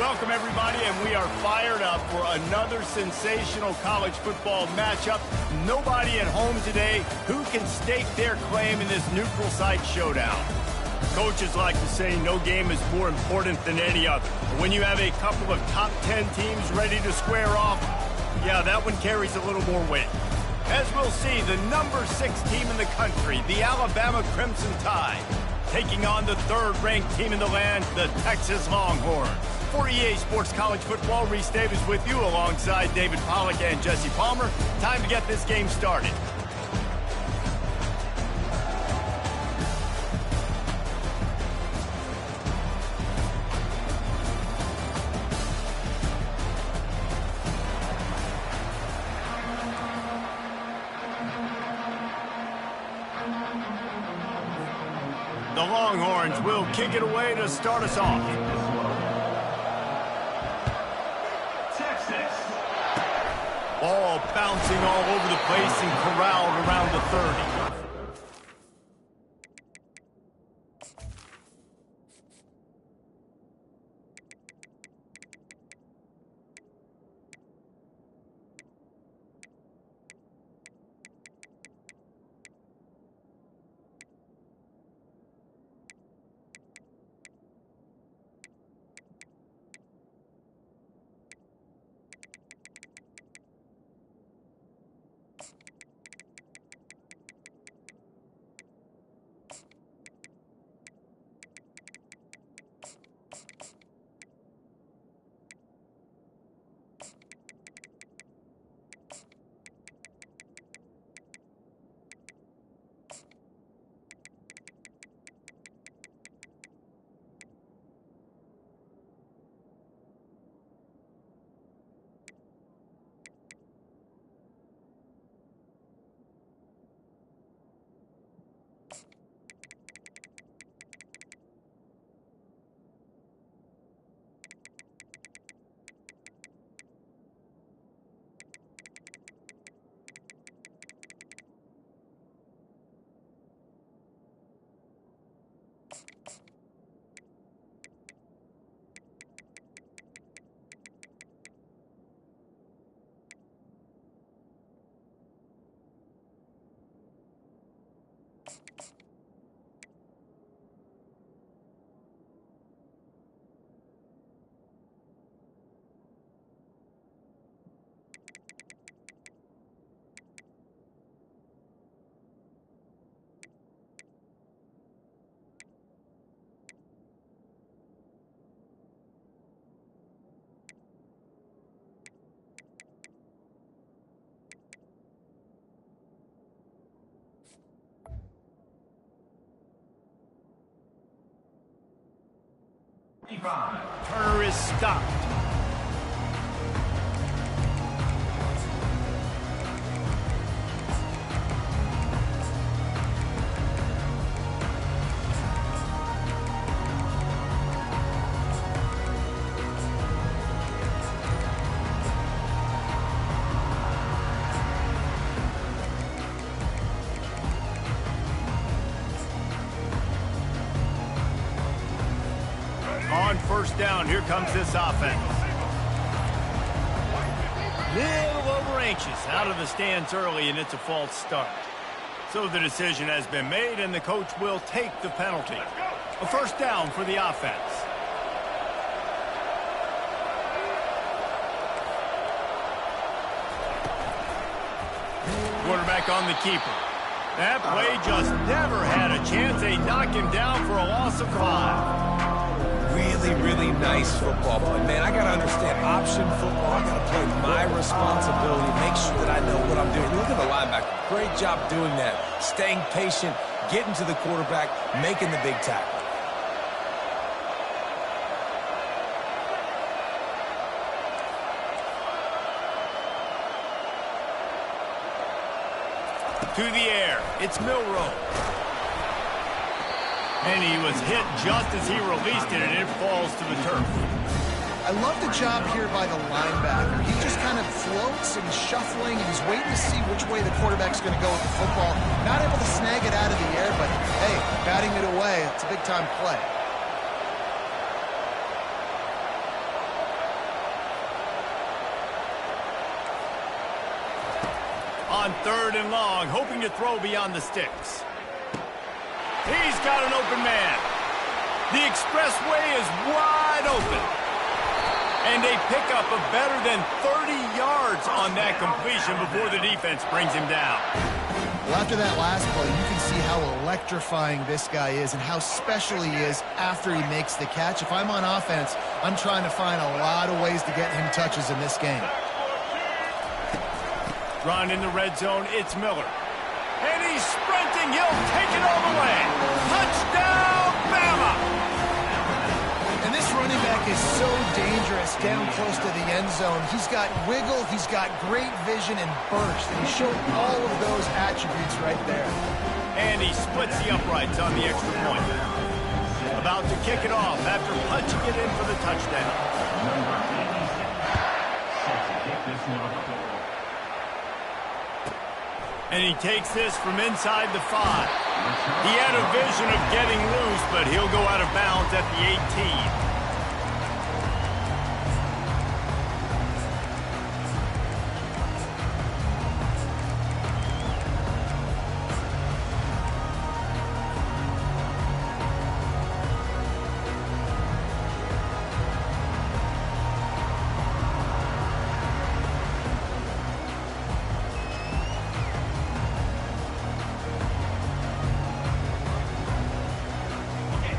Welcome, everybody, and we are fired up for another sensational college football matchup. Nobody at home today who can stake their claim in this neutral site showdown. Coaches like to say no game is more important than any other. When you have a couple of top 10 teams ready to square off, yeah, that one carries a little more weight. As we'll see, the number 6 team in the country, the Alabama Crimson Tide, taking on the third-ranked team in the land, the Texas Longhorns. For EA Sports College Football, Reese Davis with you alongside David Pollack and Jesse Palmer. Time to get this game started. The Longhorns will kick it away to start us off. Ball bouncing all over the place and corralled around the 30. Turner is stopped. On first down, here comes this offense. Little over anxious, out of the stands early, and it's a false start. So the decision has been made, and the coach will take the penalty. A first down for the offense. Quarterback on the keeper. That play just never had a chance. They knock him down for a loss of 5. Really nice football, but man, I gotta understand option football. I gotta play my responsibility, make sure that I know what I'm doing. Look at the linebacker, great job doing that, staying patient, getting to the quarterback, making the big tackle. To the air, it's Milroe. And he was hit just as he released it, and it falls to the turf. I love the job here by the linebacker. He just kind of floats and shuffling, and he's waiting to see which way the quarterback's going to go with the football. Not able to snag it out of the air, but, hey, batting it away, it's a big-time play. on 3rd and long, hoping to throw beyond the sticks. He's got an open man. The expressway is wide open. And they pick up a better than 30 yards on that completion before the defense brings him down. Well, after that last play, you can see how electrifying this guy is and how special he is after he makes the catch. If I'm on offense, I'm trying to find a lot of ways to get him touches in this game. Run in the red zone, it's Miller. And he's sprinting, he'll take it all the way. Touchdown, Bama! And this running back is so dangerous down close to the end zone. He's got wiggle, he's got great vision and burst, and he showed all of those attributes right there. And he splits the uprights on the extra point. About to kick it off after punching it in for the touchdown. And he takes this from inside the 5. He had a vision of getting loose, but he'll go out of bounds at the 18.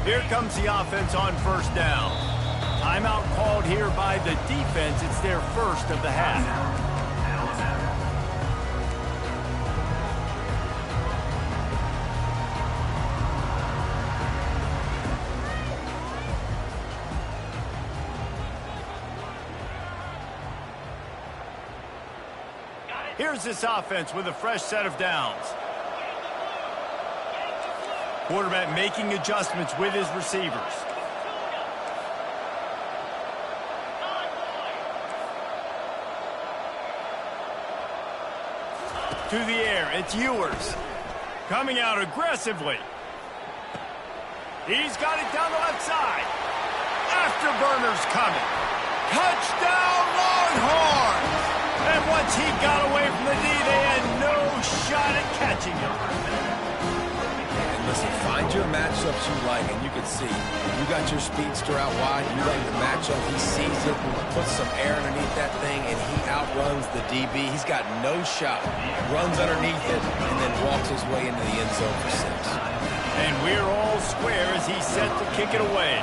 Here comes the offense on 1st down. Timeout called here by the defense. It's their first of the half. Here's this offense with a fresh set of downs. Quarterback making adjustments with his receivers. To the air, it's Ewers. Coming out aggressively. He's got it down the left side. Afterburner's coming. Touchdown, Longhorns! And once he got away from the D, they had no shot at catching him. Listen, find your matchups you like, and you can see. You got your speedster out wide, you like the matchup, he sees it, puts some air underneath that thing, and he outruns the DB. He's got no shot. Runs underneath it, and then walks his way into the end zone for 6. And we're all square as he's set to kick it away.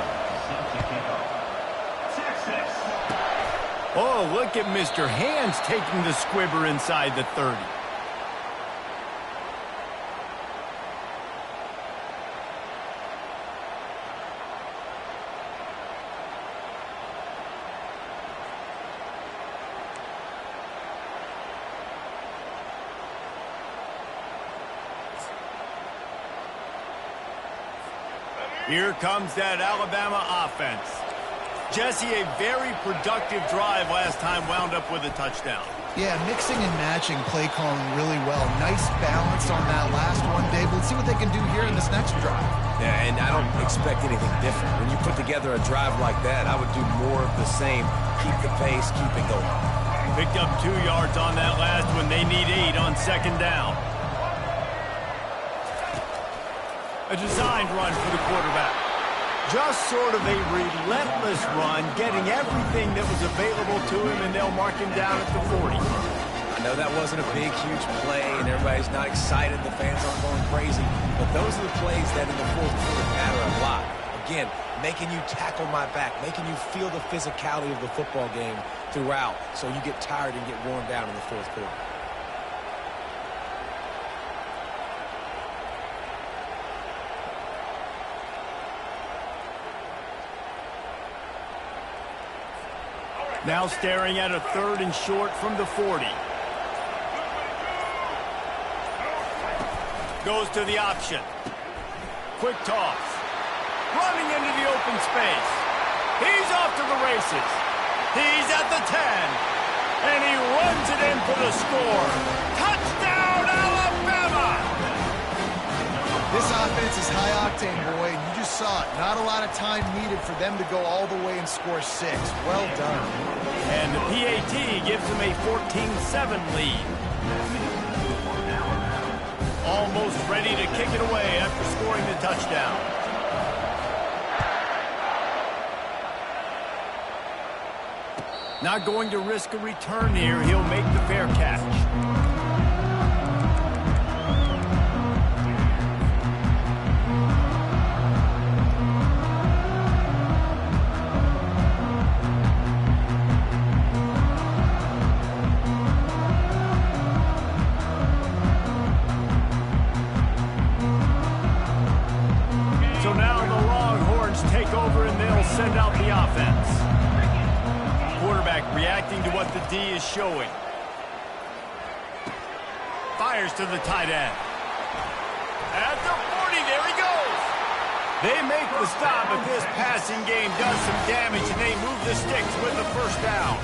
Oh, look at Mr. Hands taking the squibber inside the 30. Here comes that Alabama offense. Jesse, a very productive drive last time, wound up with a touchdown. Yeah, mixing and matching play calling really well. Nice balance on that last one, Dave. Let's see what they can do here in this next drive. Yeah, and I don't expect anything different. When you put together a drive like that, I would do more of the same. Keep the pace, keep it going. Picked up 2 yards on that last one. They need 8 on 2nd down. A designed run for the quarterback. Just sort of a relentless run, getting everything that was available to him, and they'll mark him down at the 40. I know that wasn't a big, huge play, and everybody's not excited. The fans aren't going crazy. But those are the plays that in the 4th quarter matter a lot. Again, making you tackle my back, making you feel the physicality of the football game throughout, so you get tired and get worn down in the 4th quarter. Now staring at a 3rd and short from the 40. Goes to the option. Quick toss. Running into the open space. He's off to the races. He's at the 10. And he runs it in for the score. Touchdown, Alabama! This offense is high-octane, boy, and you just saw it. Not a lot of time needed for them to go all the way and score 6. Well done. And the PAT gives them a 14-7 lead. Almost ready to kick it away after scoring the touchdown. Not going to risk a return here. He'll make the fair catch. So now the Longhorns take over and they'll send out the offense. Quarterback reacting to what the D is showing. Fires to the tight end. At the 40, there he goes. They make the stop, but this passing game does some damage, and they move the sticks with the first down.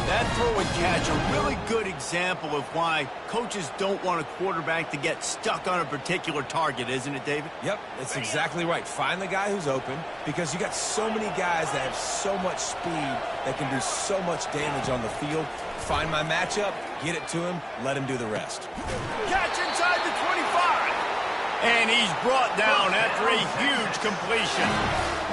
That throw and catch, a really good example of why coaches don't want a quarterback to get stuck on a particular target, isn't it, David? Yep, that's exactly right. Find the guy who's open, because you got so many guys that have so much speed that can do so much damage on the field. Find my matchup, get it to him, let him do the rest. Catch inside the 25. And he's brought down after a huge completion.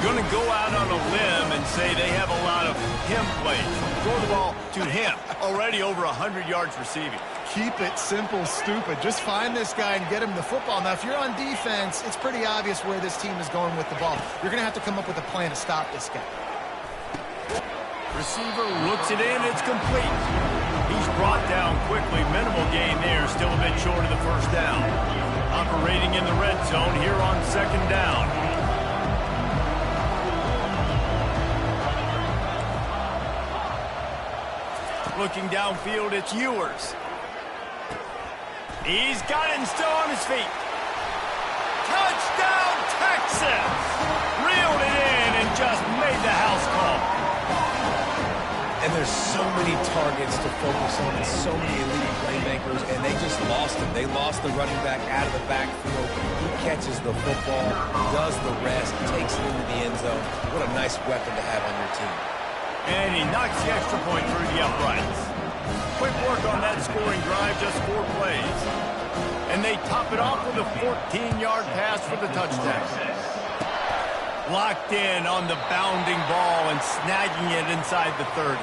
Going to go out on a limb and say they have a lot of him plays. Throw the ball to him. Already over 100 yards receiving. Keep it simple, stupid. Just find this guy and get him the football. Now, if you're on defense, it's pretty obvious where this team is going with the ball. You're going to have to come up with a plan to stop this guy. Receiver looks it in. It's complete. He's brought down quickly. Minimal gain there. Still a bit short of the first down. Operating in the red zone here on second down. Looking downfield, it's Ewers. He's got it and still on his feet. Touchdown, Texas! Reeled it in and just made the house call. And there's so many targets to focus on and so many elite playmakers, and they just lost him. They lost the running back out of the backfield. He catches the football, does the rest, takes it into the end zone. What a nice weapon to have on your team. And he knocks the extra point through the uprights. Quick work on that scoring drive, just 4 plays. And they top it off with a 14-yard pass for the touchdown. Locked in on the bounding ball and snagging it inside the 30.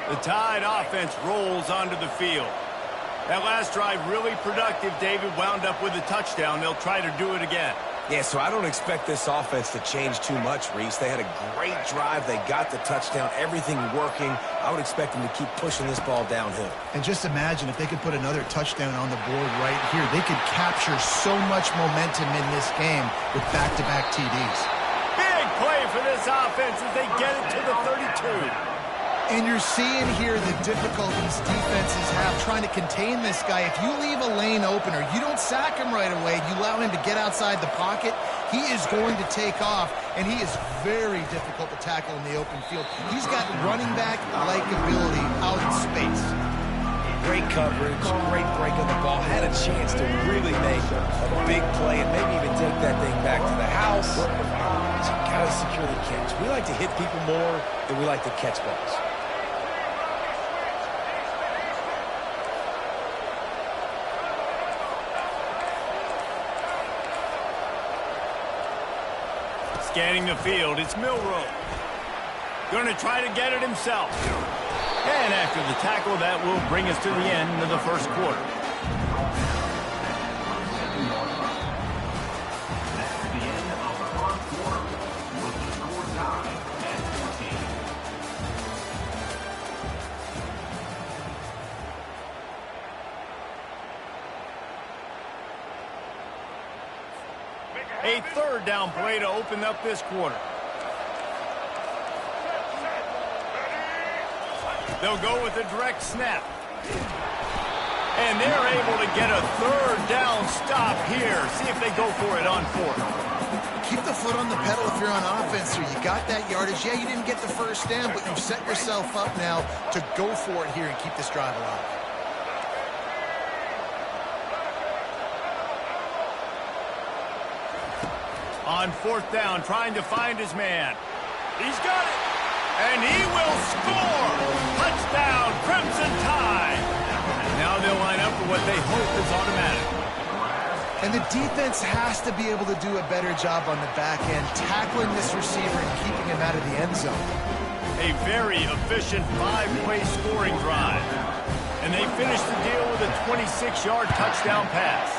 The Tide offense rolls onto the field. That last drive really productive. David wound up with a touchdown. They'll try to do it again. Yeah, so I don't expect this offense to change too much, Reese. They had a great drive. They got the touchdown, everything working. I would expect them to keep pushing this ball downhill. And just imagine if they could put another touchdown on the board right here. They could capture so much momentum in this game with back-to-back TDs. Big play for this offense as they get it to the 32. And you're seeing here the difficulties defenses have trying to contain this guy. If you leave a lane open or you don't sack him right away, you allow him to get outside the pocket, he is going to take off, and he is very difficult to tackle in the open field. He's got running back-like ability out in space. Great coverage, great break of the ball, had a chance to really make a big play and maybe even take that thing back to the house. But you got to secure the catch. We like to hit people more than we like to catch balls. Scanning the field, it's Milroe. Going to try to get it himself. And after the tackle, that will bring us to the end of the first quarter. A third down play to open up this quarter. They'll go with a direct snap. And they're able to get a third down stop here. See if they go for it on 4th. Keep the foot on the pedal if you're on offense here. You got that yardage. Yeah, you didn't get the first down, but you've set yourself up now to go for it here and keep this drive alive. On 4th down, trying to find his man. He's got it. And he will score. Touchdown, Crimson Tide. Now they'll line up for what they hope is automatic. And the defense has to be able to do a better job on the back end, tackling this receiver and keeping him out of the end zone. A very efficient 5-play scoring drive. And they finish the deal with a 26-yard touchdown pass.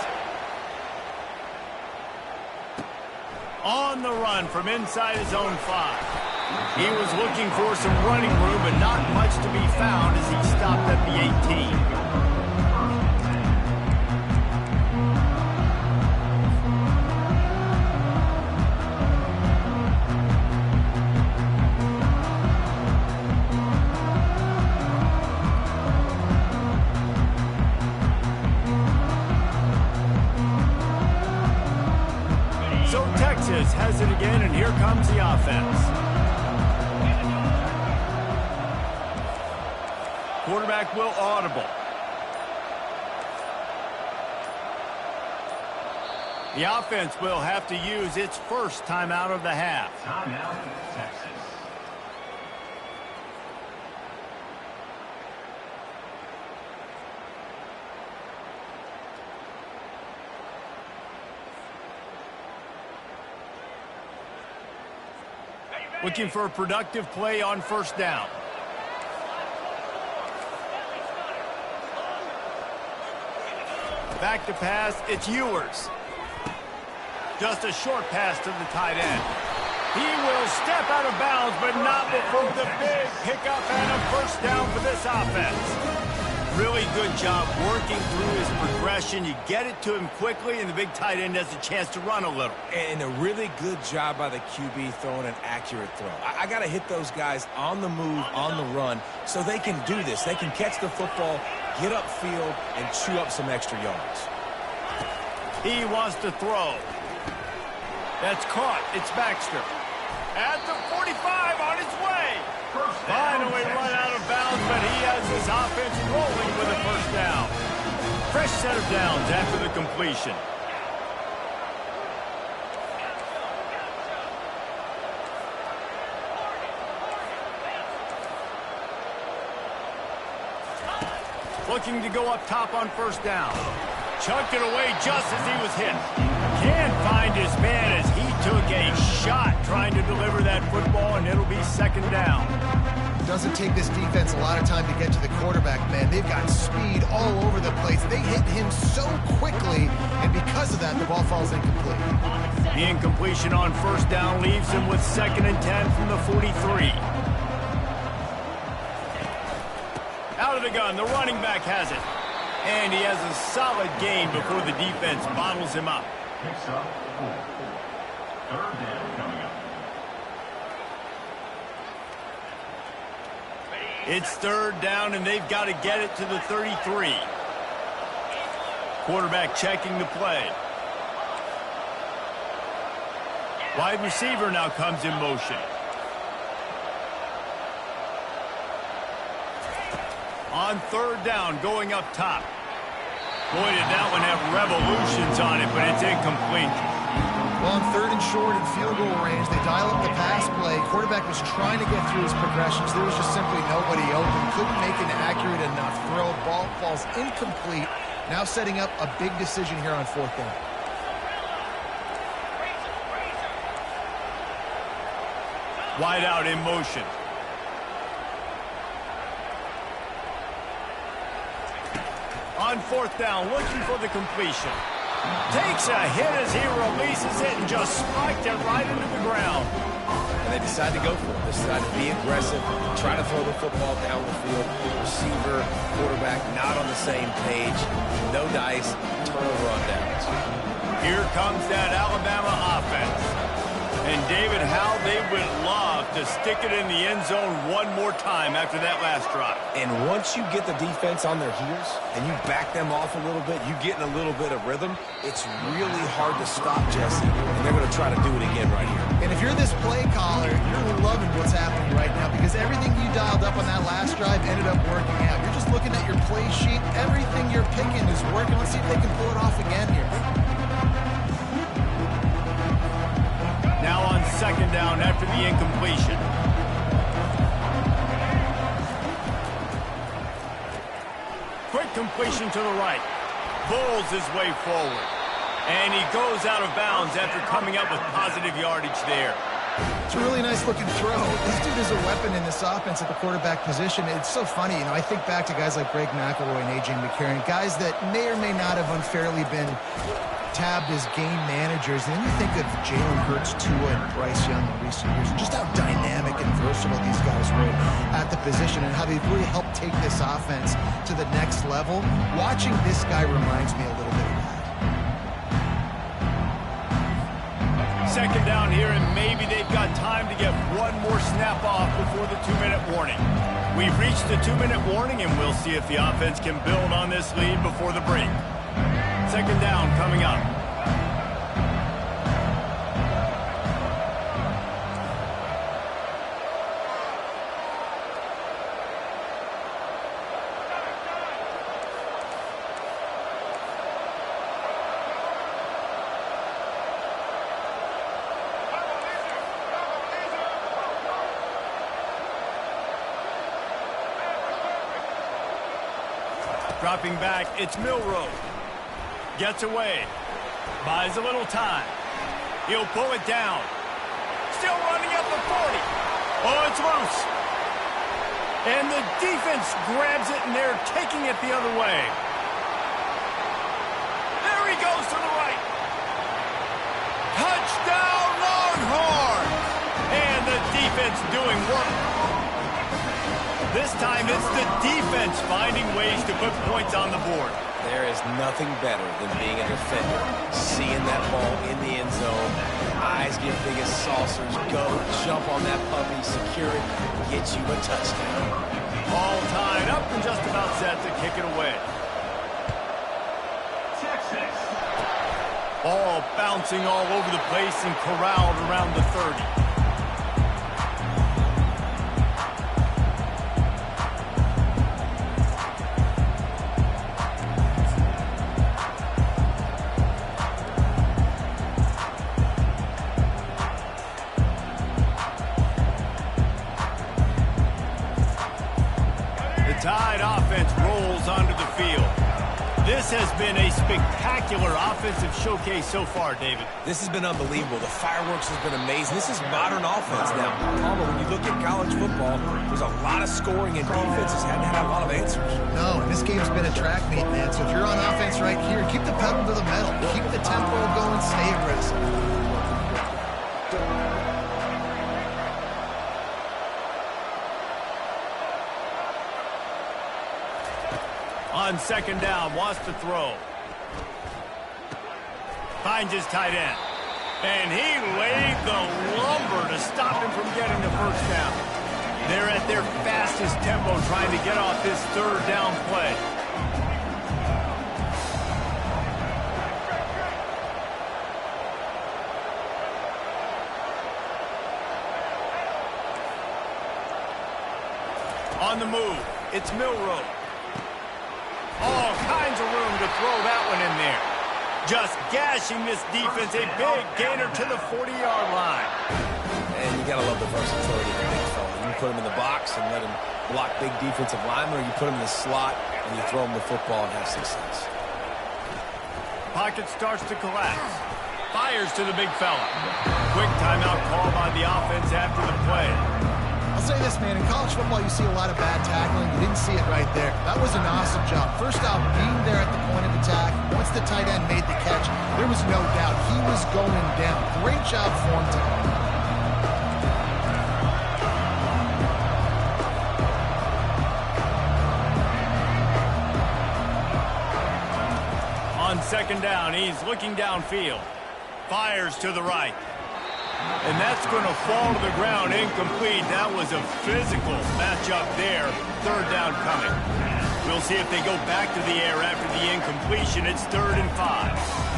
On the run from inside his own 5. He was looking for some running room, but not much to be found as he stopped at the 18. So Texas has it again, and here comes the offense. Quarterback will audible. The offense will have to use its first timeout of the half. Timeout, Texas. Looking for a productive play on first down. Back to pass, it's Ewers. Just a short pass to the tight end. He will step out of bounds, but not before the big pickup and a first down for this offense. Really good job working through his progression. You get it to him quickly, and the big tight end has a chance to run a little. And a really good job by the QB throwing an accurate throw. I got to hit those guys on the move, on the run, so they can do this. They can catch the football, get upfield, and chew up some extra yards. He wants to throw. That's caught. It's Baxter. At the 45 on his way. Finally run out of bounds, but he has his offense rolling with a first down. Fresh set of downs after the completion. Looking to go up top on first down. Chucked it away just as he was hit. Can't find his man as he took a shot trying to deliver that football, and it'll be second down. Doesn't take this defense a lot of time to get to the quarterback, man. They've got speed all over the place. They hit him so quickly, and because of that, the ball falls incomplete. The incompletion on first down leaves him with 2nd and 10 from the 43. Out of the gun, the running back has it. And he has a solid gain before the defense bottles him up. Picks up 4. Third down coming up. It's third down, and they've got to get it to the 33. Quarterback checking the play. Wide receiver now comes in motion. On third down, going up top. Boy, did that one have revolutions on it, but it's incomplete. Well, on third and short and field goal range, they dial up the pass play. Quarterback was trying to get through his progressions. There was just simply nobody open. Couldn't make an accurate enough throw. Ball falls incomplete. Now setting up a big decision here on fourth down. Wide out in motion. On fourth down, looking for the completion. Takes a hit as he releases it and just spiked it right into the ground. And they decide to go for it. They decide to be aggressive, try to throw the football down the field. Receiver, quarterback, not on the same page. No dice, turnover on downs. Here comes that Alabama offense. And David, how they would love to stick it in the end zone one more time after that last drive. And once you get the defense on their heels and you back them off a little bit, you get in a little bit of rhythm, it's really hard to stop Jesse. And they're going to try to do it again right here. And if you're this play caller, you're loving what's happening right now because everything you dialed up on that last drive ended up working out. You're just looking at your play sheet. Everything you're picking is working. Let's see if they can pull it off again here. Now on second down after the incompletion. Quick completion to the right. Pulls his way forward. And he goes out of bounds after coming up with positive yardage there. It's a really nice looking throw. This dude is a weapon in this offense at the quarterback position. It's so funny, I think back to guys like Greg McElroy and A.J. McCarron, guys that may or may not have unfairly been tabbed as game managers. And then you think of Jalen Hurts, Tua, and Bryce Young in recent years, and just how dynamic and versatile these guys were at the position and how they've really helped take this offense to the next level. Watching this guy reminds me a little bit of that. Second down here, and maybe they've got time to get one more snap off before the 2-minute warning. We've reached the 2-minute warning, and we'll see if the offense can build on this lead before the break. Second down coming up. Dropping back, it's Milroe. Gets away. Buys a little time. He'll pull it down. Still running up the 40. Oh, it's loose. And the defense grabs it, and they're taking it the other way. There he goes to the right. Touchdown, Longhorns! And the defense doing work. This time it's the defense finding ways to put points on the board. There is nothing better than being a defender. Seeing that ball in the end zone, eyes get big as saucers, go, jump on that puppy, secure it, get you a touchdown. All tied up and just about set to kick it away. Texas. Ball bouncing all over the place and corralled around the 30. Tide offense rolls onto the field. This has been a spectacular offensive showcase so far, David. This has been unbelievable. The fireworks has been amazing. This is modern offense now. Palmer, when you look at college football, there's a lot of scoring and defenses hadn't had a lot of answers. No, and this game's been a track meet, man. So if you're on offense right here, keep the pedal to the metal. Keep the tempo going, stay aggressive. On second down, wants to throw. Finds his tight end. And he laid the lumber to stop him from getting the first down. They're at their fastest tempo trying to get off this third down play. On the move, it's Milroe. All kinds of room to throw that one in there. Just gashing this defense, a big gainer to the 40-yard line. And you got to love the versatility of the big fella. You can put him in the box and let him block big defensive linemen, or you put him in the slot and you throw him the football and have success. Pocket starts to collapse. Fires to the big fella. Quick timeout call by the offense after the play. I'll say this, man, in college football, you see a lot of bad tackling. You didn't see it right there. That was an awesome job. First off, being there at the point of attack. Once the tight end made the catch, there was no doubt he was going down. Great job for him today. On second down, he's looking downfield. Fires to the right. And that's going to fall to the ground incomplete. That was a physical matchup there. Third down coming. We'll see if they go back to the air after the incompletion. It's 3rd and 5.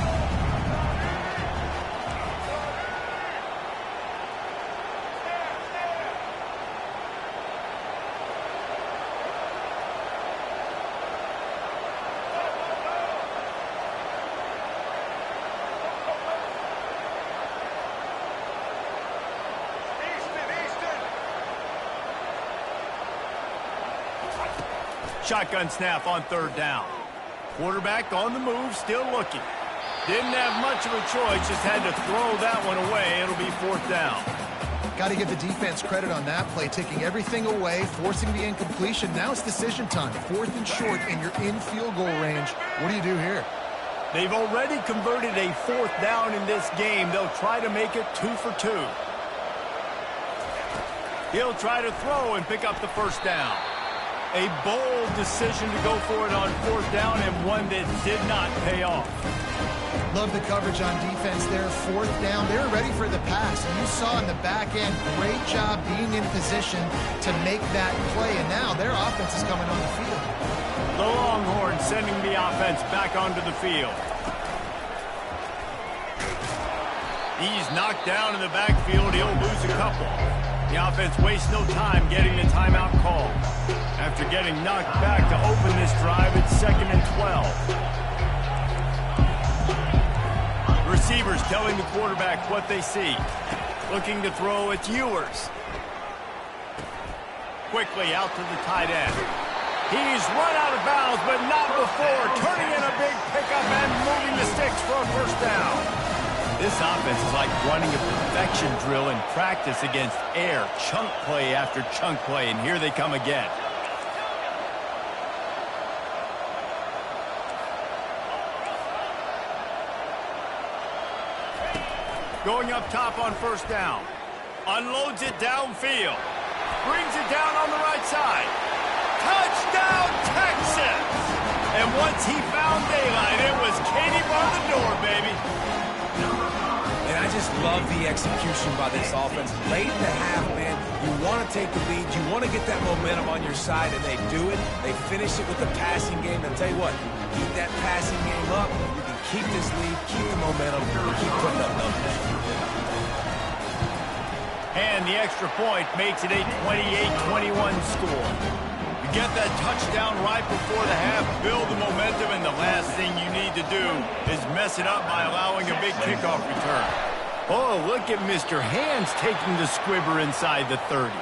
Shotgun snap on third down. Quarterback on the move, still looking. Didn't have much of a choice, just had to throw that one away. It'll be fourth down. Got to give the defense credit on that play, taking everything away, forcing the incompletion. Now it's decision time. Fourth and short, and you're in field goal range. What do you do here? They've already converted a fourth down in this game. They'll try to make it 2 for 2. He'll try to throw and pick up the first down. A bold decision to go for it on fourth down, and one that did not pay off. Love the coverage on defense there. Fourth down, they're ready for the pass. And you saw in the back end, great job being in position to make that play. And now their offense is coming on the field. The Longhorns sending the offense back onto the field. He's knocked down in the backfield. He'll lose a couple. The offense wastes no time getting the timeout call. After getting knocked back to open this drive, it's 2nd and 12. Receivers telling the quarterback what they see. Looking to throw, it's Ewers. Quickly out to the tight end. He's run out of bounds, but not before. Turning in a big pickup and moving the sticks for a first down. This offense is like running a perfection drill in practice against air. Chunk play after chunk play, and here they come again. Going up top on first down. Unloads it downfield. Brings it down on the right side. Touchdown, Texas! And once he found daylight, it was Katie bar the door, baby. And I just love the execution by this offense. Late in the half, man, you want to take the lead. You want to get that momentum on your side, and they do it. They finish it with the passing game. And tell you what, keep that passing game up. You can keep this lead, keep the momentum, and keep putting up numbers. And the extra point makes it a 28-21 score. You get that touchdown right before the half, build the momentum, and the last thing you need to do is mess it up by allowing a big kickoff return. Oh, look at Mr. Hands taking the squibber inside the 30.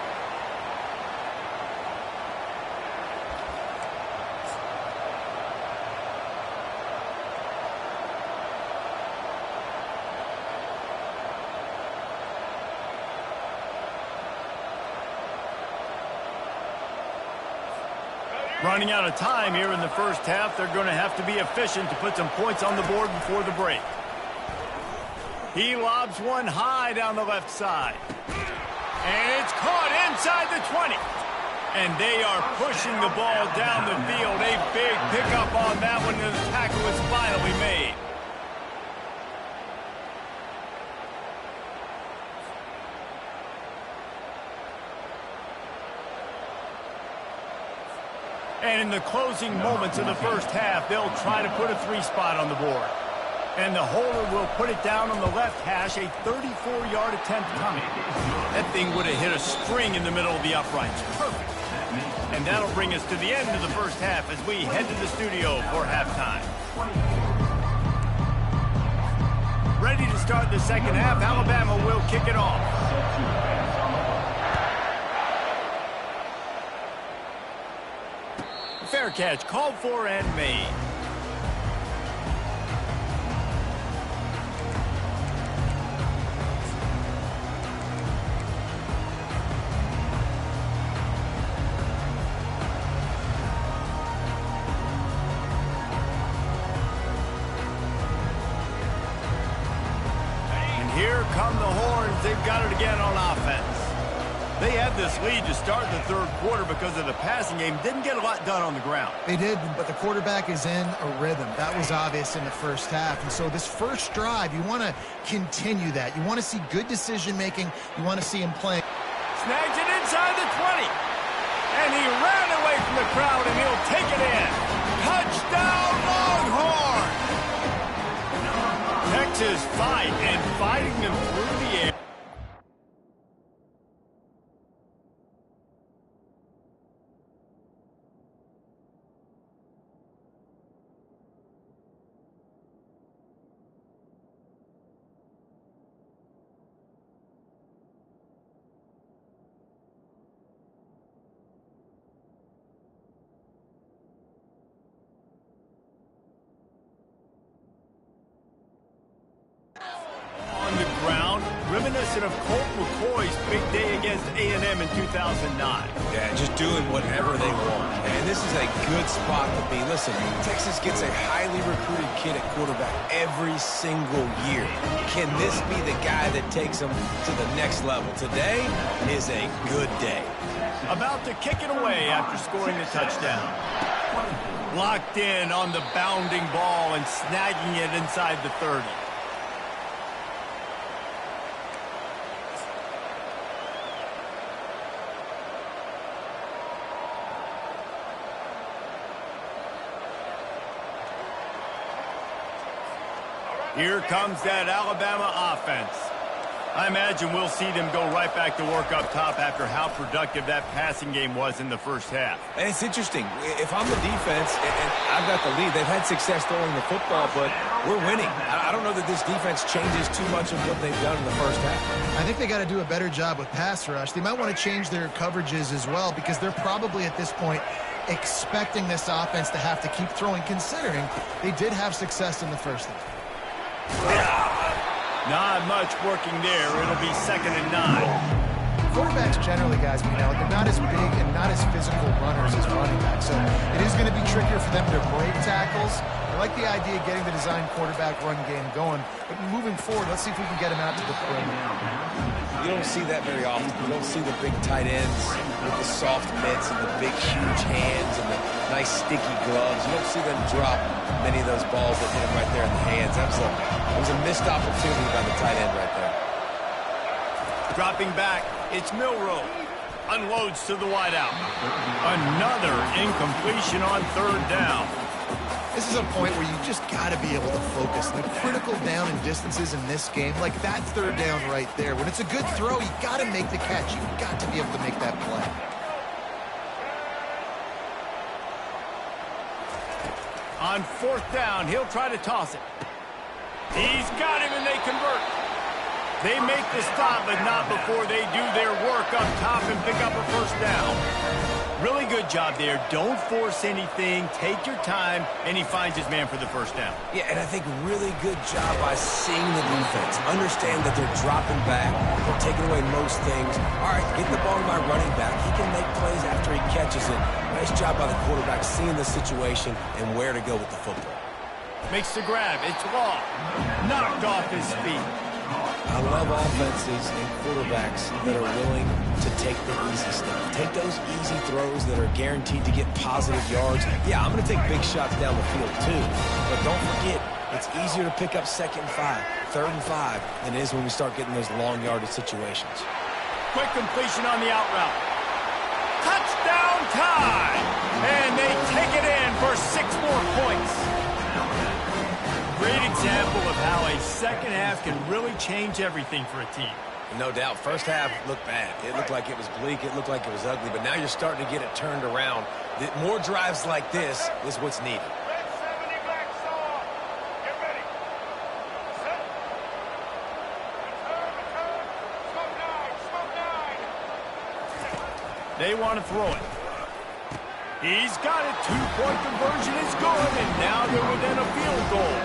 Running out of time here in the first half. They're going to have to be efficient to put some points on the board before the break. He lobs one high down the left side. And it's caught inside the 20. And they are pushing the ball down the field. A big pickup on that one, and the tackle is finally made. And in the closing moments of the first half, they'll try to put a 3-spot on the board. And the holder will put it down on the left hash, a 34-yard attempt coming. That thing would have hit a string in the middle of the uprights. Perfect. And that'll bring us to the end of the first half as we head to the studio for halftime. Ready to start the second half, Alabama will kick it off. Fair catch, called for and made. And here come the Horns. They've got it again on offense. They had this lead to start the third quarter because of the passing game. Didn't get a lot done on the ground. They did, but the quarterback is in a rhythm. That was obvious in the first half. And so this first drive, you want to continue that. You want to see good decision-making. You want to see him playing. Snags it inside the 20. And he ran away from the crowd, and he'll take it in. Touchdown, Longhorn! Texas fight and fighting them through the air. reminiscent of Colt McCoy's big day against A&M in 2009. Yeah, just doing whatever they want. And this is a good spot to be. Listen, Texas gets a highly recruited kid at quarterback every single year. Can this be the guy that takes them to the next level? Today is a good day. About to kick it away after scoring the touchdown. Locked in on the bounding ball and snagging it inside the 30. Here comes that Alabama offense. I imagine we'll see them go right back to work up top after how productive that passing game was in the first half. And it's interesting. If I'm the defense and I've got the lead, they've had success throwing the football, but we're winning. I don't know that this defense changes too much of what they've done in the first half. I think they got to do a better job with pass rush. They might want to change their coverages as well because they're probably at this point expecting this offense to have to keep throwing, considering they did have success in the first half. Not much working there. It'll be 2nd and 9. Quarterbacks generally, guys, we know, they're not as big and not as physical runners as running backs, so it is going to be trickier for them to break tackles. I like the idea of getting the design quarterback run game going, but moving forward, let's see if we can get him out to the perimeter. You don't see that very often. You don't see the big tight ends with the soft mitts and the big, huge hands and the nice, sticky gloves. You don't see them drop many of those balls that hit them right there in the hands. That was a missed opportunity by the tight end right there. Dropping back, it's Milroe. Unloads to the wideout. Another incompletion on 3rd down. This is a point where you just got to be able to focus. The critical down and distances in this game, like that 3rd down right there. When it's a good throw, you got to make the catch. You've got to be able to make that play. On 4th down, he'll try to toss it. He's got him, and they convert. They make the stop, but not before they do their work up top and pick up a 1st down. Really good job there. Don't force anything. Take your time, and he finds his man for the 1st down. Yeah, and I think really good job by seeing the defense. Understand that they're dropping back. They're taking away most things. All right, get the ball to my running back. He can make plays after he catches it. Nice job by the quarterback seeing the situation and where to go with the football. Makes the grab. It's Law. Knocked off his feet. I love offenses and quarterbacks that are willing to take the easy stuff. Take those easy throws that are guaranteed to get positive yards. Yeah, I'm going to take big shots down the field too. But don't forget, it's easier to pick up 2nd and 5, 3rd and 5 than it is when we start getting those long yardage situations. Quick completion on the out route. Touchdown time! And they take it in for 6 more points. Great example of how a 2nd half can really change everything for a team. No doubt. First half looked bad. It looked like it was bleak. It looked like it was ugly. But now you're starting to get it turned around. More drives like this is what's needed. They want to throw it. He's got it. 2-point conversion is good, and now they're within a field goal.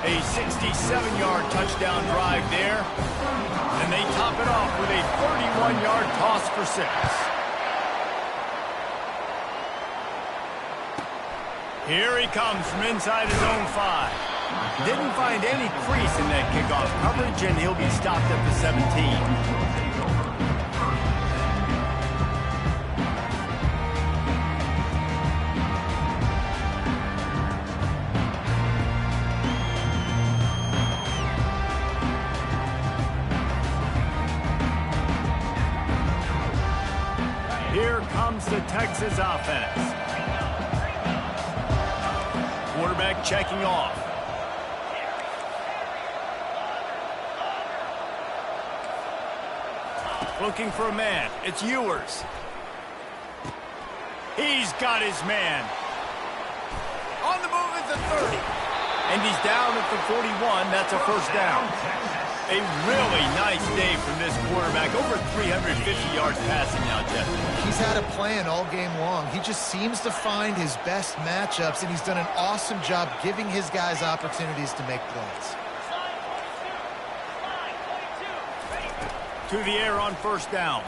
A 67-yard touchdown drive there, and they top it off with a 31-yard toss for 6. Here he comes from inside his own 5. Didn't find any crease in that kickoff coverage, and he'll be stopped at the 17. Here comes the Texas offense. Quarterback checking off. Looking for a man. It's Ewers. He's got his man. On the move at the 30. And he's down at the 41. That's a 1st down. A really nice day from this quarterback. Over 350 yards passing now, Jeff. He's had a plan all game long. He just seems to find his best matchups, and he's done an awesome job giving his guys opportunities to make plays. to the air on first down.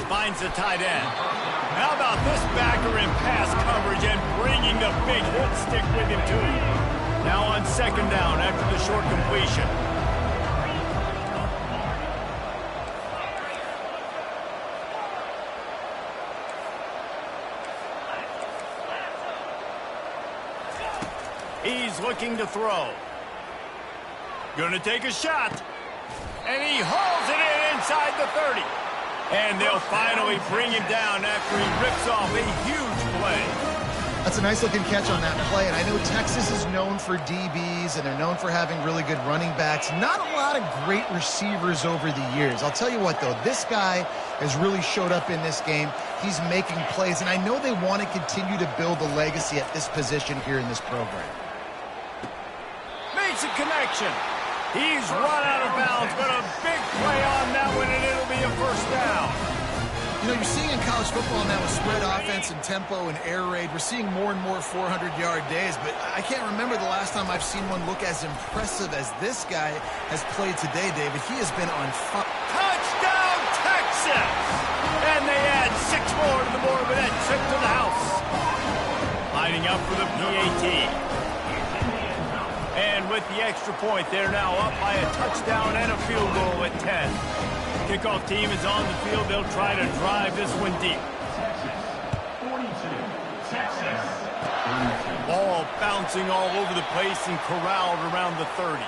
Finds the tight end. How about this backer in pass coverage and bringing the big hit stick with him too. Now on second down after the short completion. He's looking to throw. Gonna take a shot. And he hauls it in inside the 30. And they'll finally bring him down after he rips off a huge play. That's a nice-looking catch on that play, and I know Texas is known for DBs, and they're known for having really good running backs. Not a lot of great receivers over the years. I'll tell you what, though, this guy has really showed up in this game. He's making plays, and I know they want to continue to build a legacy at this position here in this program. Makes a connection. He's run out of bounds, but a big play on that one, and it'll be a first down. You know, you're seeing in college football now with spread offense and tempo and air raid, we're seeing more and more 400-yard days, but I can't remember the last time I've seen one look as impressive as this guy has played today, David. He has been on fire. Touchdown, Texas! And they add 6 more to the board with that trip to the house. Lining up for the PAT. And with the extra point, they're now up by a touchdown and a field goal at 10. Kickoff team is on the field. They'll try to drive this one deep. Texas 42. Texas 42. Ball bouncing all over the place and corralled around the 30.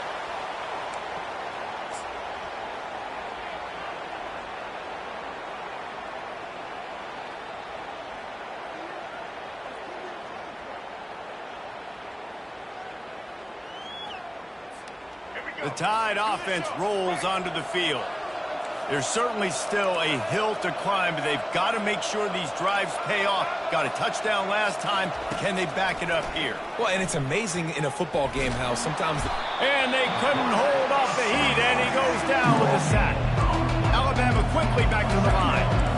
The Tide offense rolls onto the field. There's certainly still a hill to climb, but they've got to make sure these drives pay off. Got a touchdown last time. Can they back it up here? Well, and it's amazing in a football game how sometimes... And they couldn't hold off the heat, and he goes down with a sack. Alabama quickly back to the line.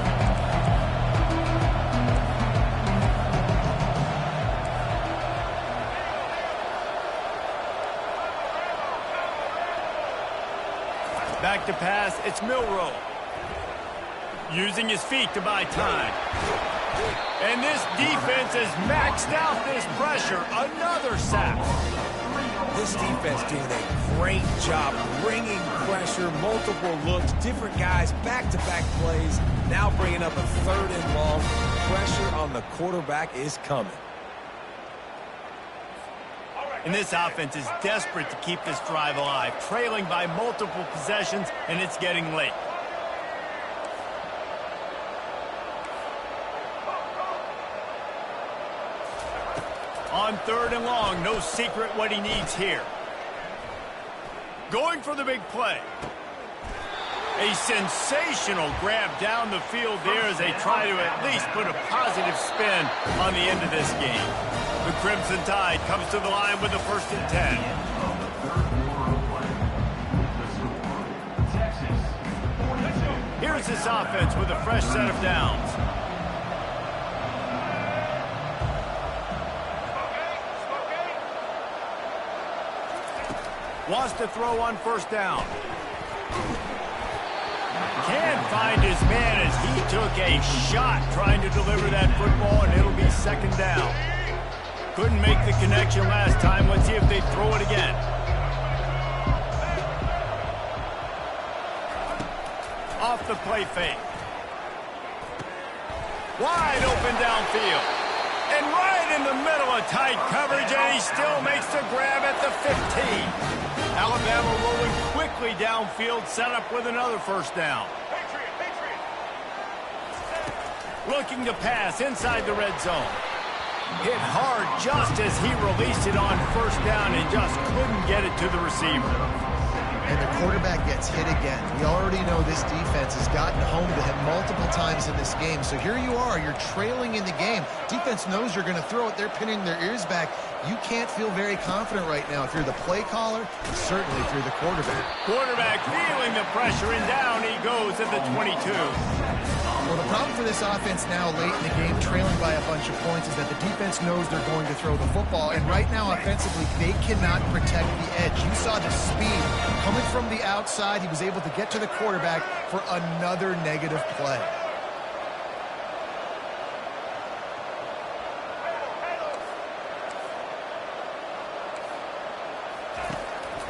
Back to pass, it's Milroe. Using his feet to buy time. And this defense has maxed out this pressure. Another sack. This defense doing a great job bringing pressure, multiple looks, different guys, back-to-back plays. Now bringing up a 3rd and long. Pressure on the quarterback is coming. And this offense is desperate to keep this drive alive, trailing by multiple possessions, and it's getting late. On 3rd and long, no secret what he needs here. Going for the big play. A sensational grab down the field there as they try to at least put a positive spin on the end of this game. The Crimson Tide comes to the line with the 1st and 10. Here's this offense with a fresh set of downs. Wants to throw on 1st down. Can't find his man as he took a shot trying to deliver that football, and it'll be 2nd down. Couldn't make the connection last time. Let's see if they throw it again. Off the play fake. Wide open downfield. And right in the middle of tight coverage, and he still makes the grab at the 15. Alabama rolling quickly downfield, set up with another 1st down. Looking to pass inside the red zone. Hit hard just as he released it on 1st down and just couldn't get it to the receiver. And the quarterback gets hit again. We already know this defense has gotten home to him multiple times in this game. So here you are, you're trailing in the game. Defense knows you're going to throw it. They're pinning their ears back. You can't feel very confident right now if you're the play caller, and certainly if you're the quarterback. Quarterback feeling the pressure, and down he goes at the 22. Well, the problem for this offense now late in the game, trailing by a bunch of points, is that the defense knows they're going to throw the football. And right now, offensively, they cannot protect the edge. You saw the speed coming from the outside. He was able to get to the quarterback for another negative play.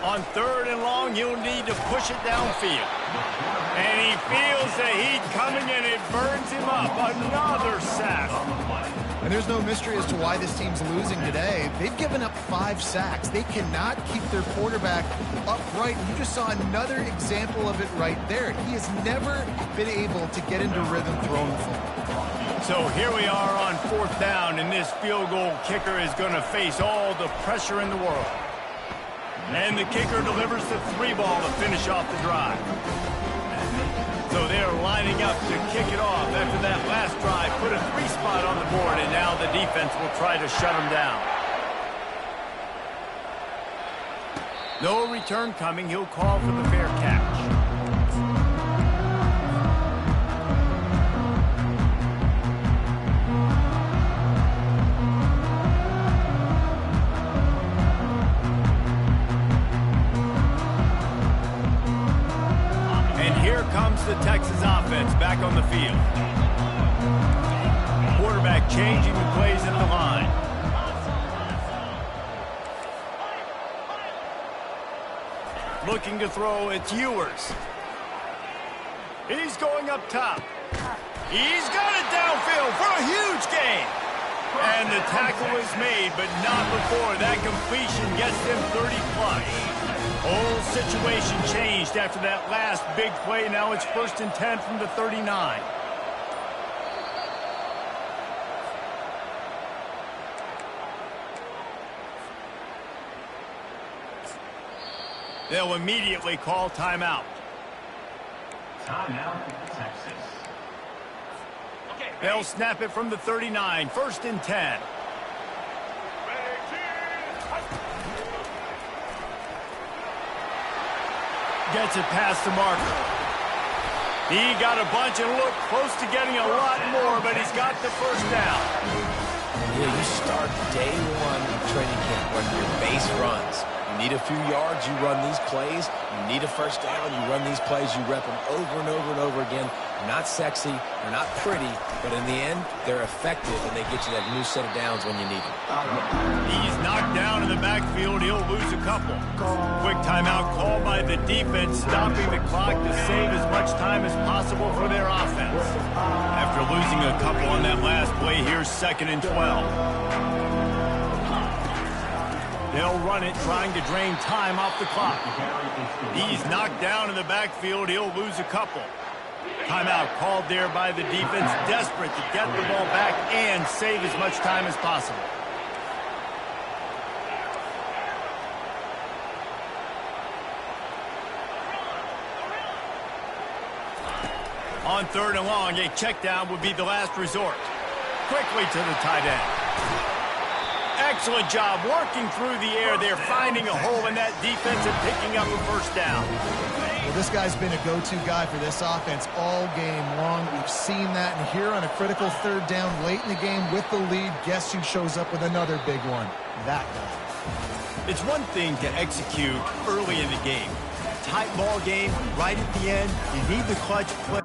On 3rd and long, you'll need to push it downfield. And he feels the heat coming, and it burns him up. Another sack. And there's no mystery as to why this team's losing today. They've given up 5 sacks. They cannot keep their quarterback upright. And you just saw another example of it right there. He has never been able to get into rhythm throwing the football. So here we are on 4th down, and this field goal kicker is going to face all the pressure in the world. And the kicker delivers the 3 ball to finish off the drive. So they're lining up to kick it off after that last drive. Put a 3 spot on the board, and now the defense will try to shut them down. No return coming. He'll call for the fair catch. Comes the Texas offense back on the field. Quarterback changing the plays at the line. Looking to throw, it's Ewers. He's going up top. He's got it downfield for a huge gain. And the tackle is made, but not before that completion gets them 30+. Whole situation changed after that last big play. Now it's 1st and 10 from the 39. They'll immediately call timeout. Timeout, Texas. They'll snap it from the 39. 1st and 10. Gets it past the marker. He got a bunch and looked close to getting a lot more, but he's got the 1st down. Yeah, you start day 1 of training camp running your base runs. You need a few yards, you run these plays. You need a 1st down, you run these plays. You rep them over and over and over again. They're not sexy, they're not pretty, but in the end, they're effective, and they get you that new set of downs when you need them. He's knocked down in the backfield. He'll lose a couple. Quick timeout called by the defense, stopping the clock to save as much time as possible for their offense. After losing a couple on that last play, here's 2nd and 12. They'll run it, trying to drain time off the clock. He's knocked down in the backfield. He'll lose a couple. Timeout called there by the defense, desperate to get the ball back and save as much time as possible. On 3rd and long, a check down would be the last resort. Quickly to the tight end. Excellent job working through the air there, finding a hole in that defense and picking up a 1st down. Well, this guy's been a go-to guy for this offense all game long. We've seen that, and here on a critical 3rd down late in the game with the lead, guess who shows up with another big one? That guy. It's one thing to execute early in the game. Tight ball game, right at the end, you need the clutch play.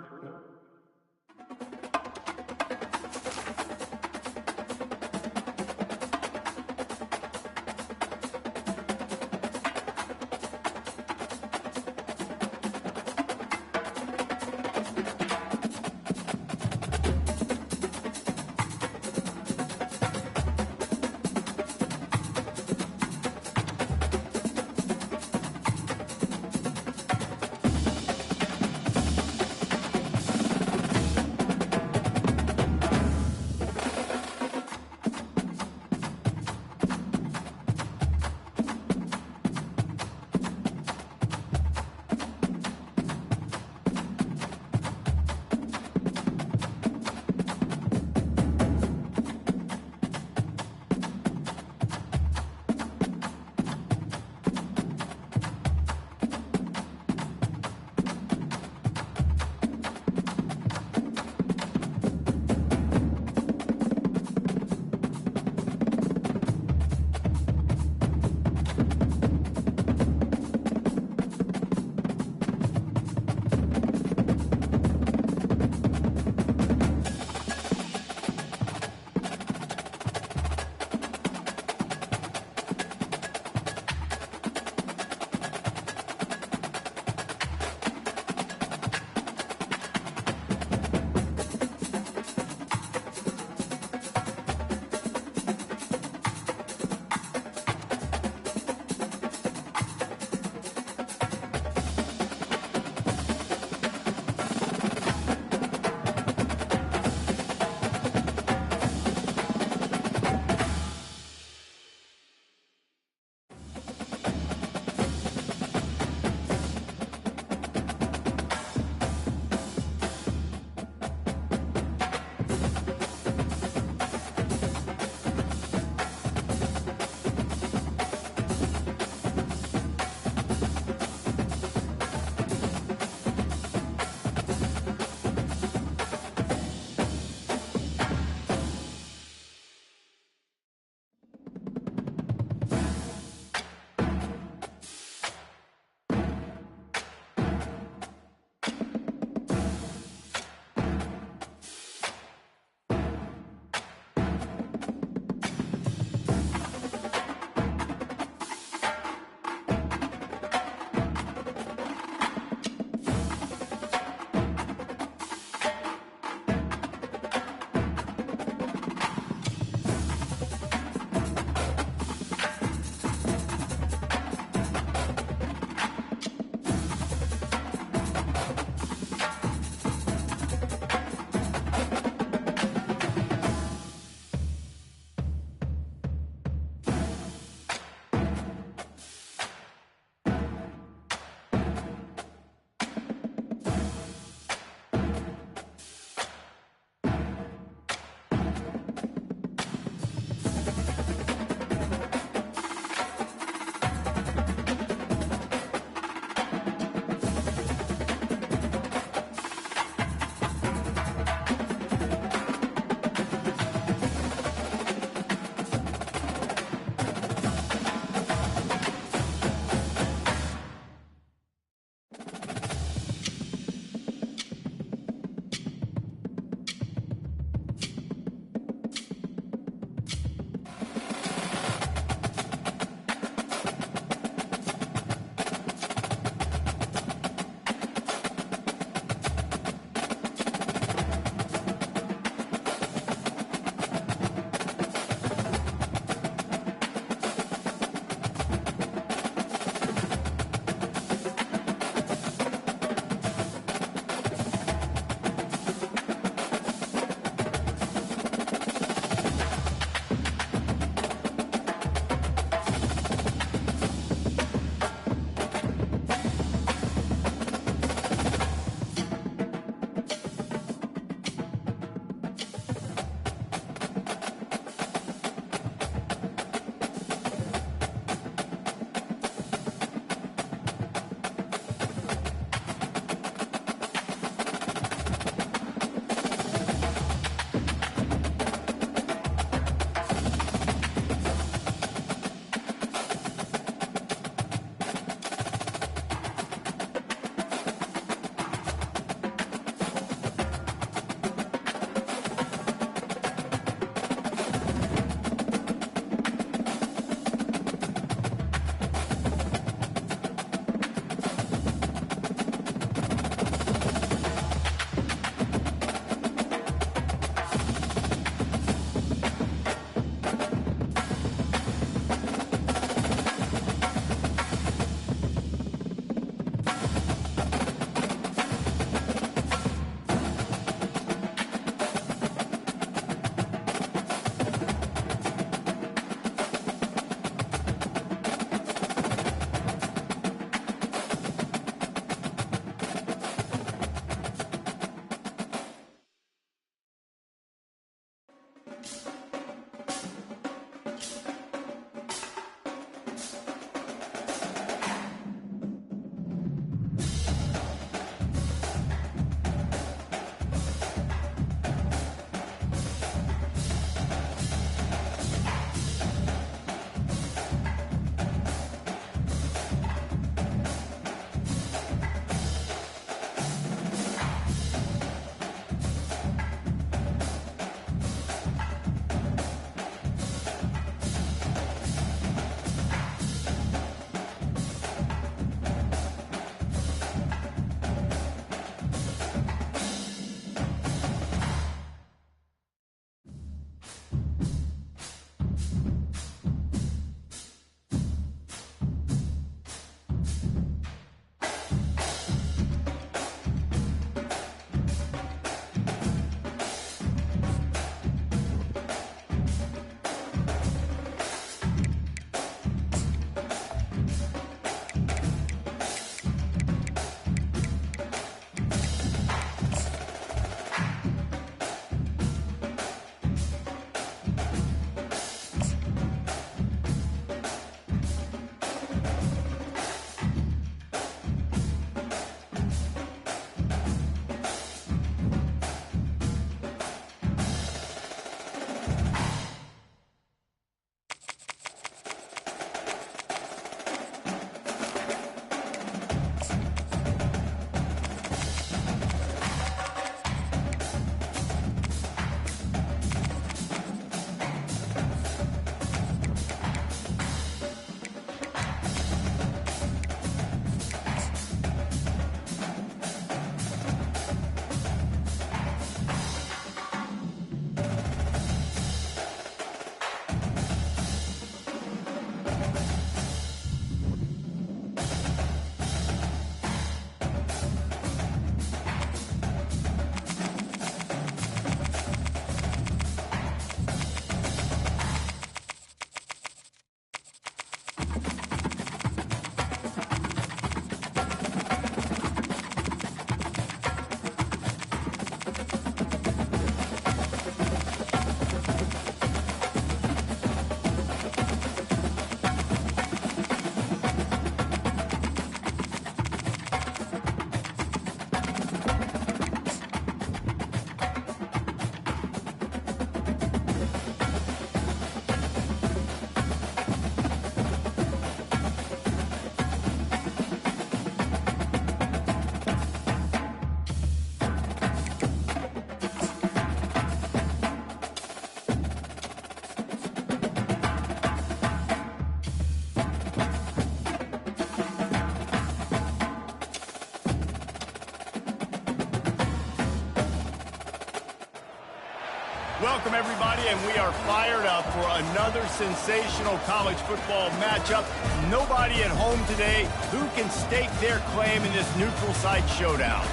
Welcome, everybody, and we are fired up for another sensational college football matchup. Nobody at home today who can stake their claim in this neutral site showdown.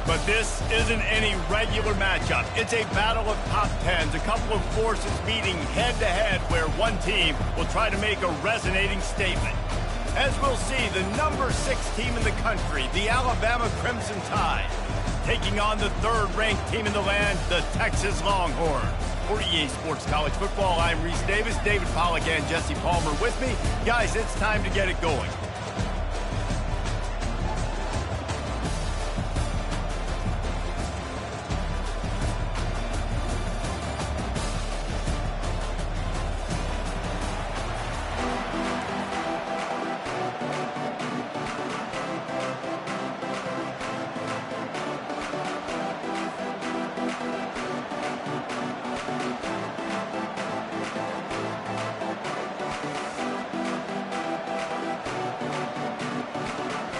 But this isn't any regular matchup. It's a battle of top tens, a couple of forces meeting head-to-head where one team will try to make a resonating statement. As we'll see, the number 6 team in the country, the Alabama Crimson Tide, taking on the third-ranked team in the land, the Texas Longhorns. For EA Sports College Football, I'm Reese Davis, David Pollack, and Jesse Palmer with me. Guys, it's time to get it going.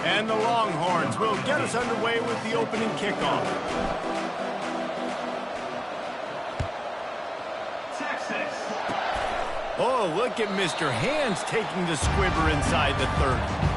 And the Longhorns will get us underway with the opening kickoff. Texas. Oh, look at Mr. Hands taking the squibber inside the 30.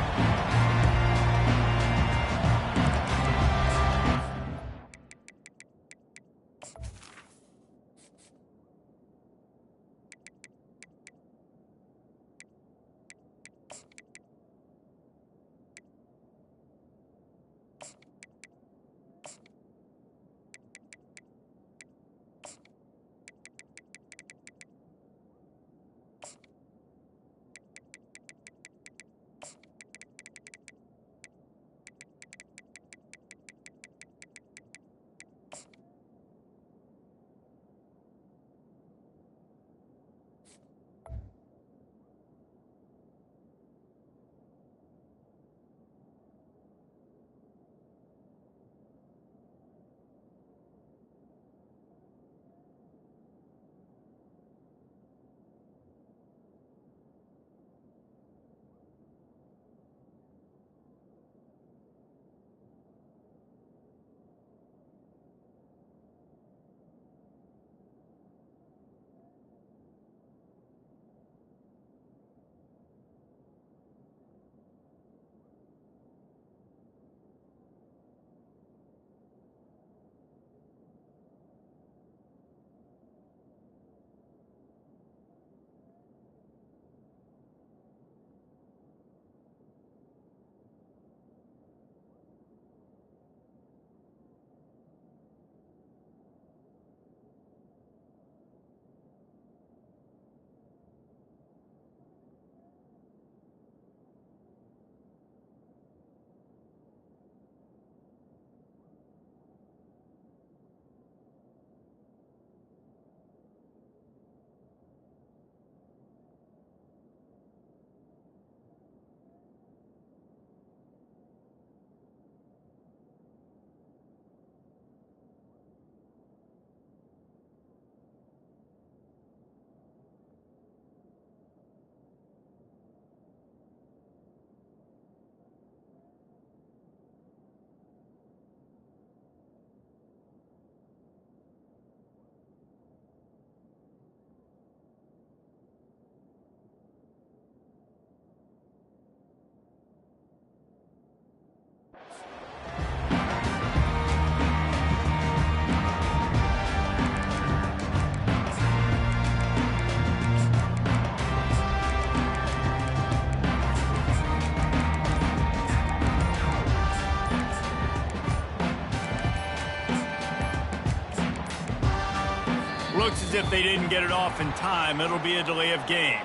Looks as if they didn't get it off in time. It'll be a delay of game.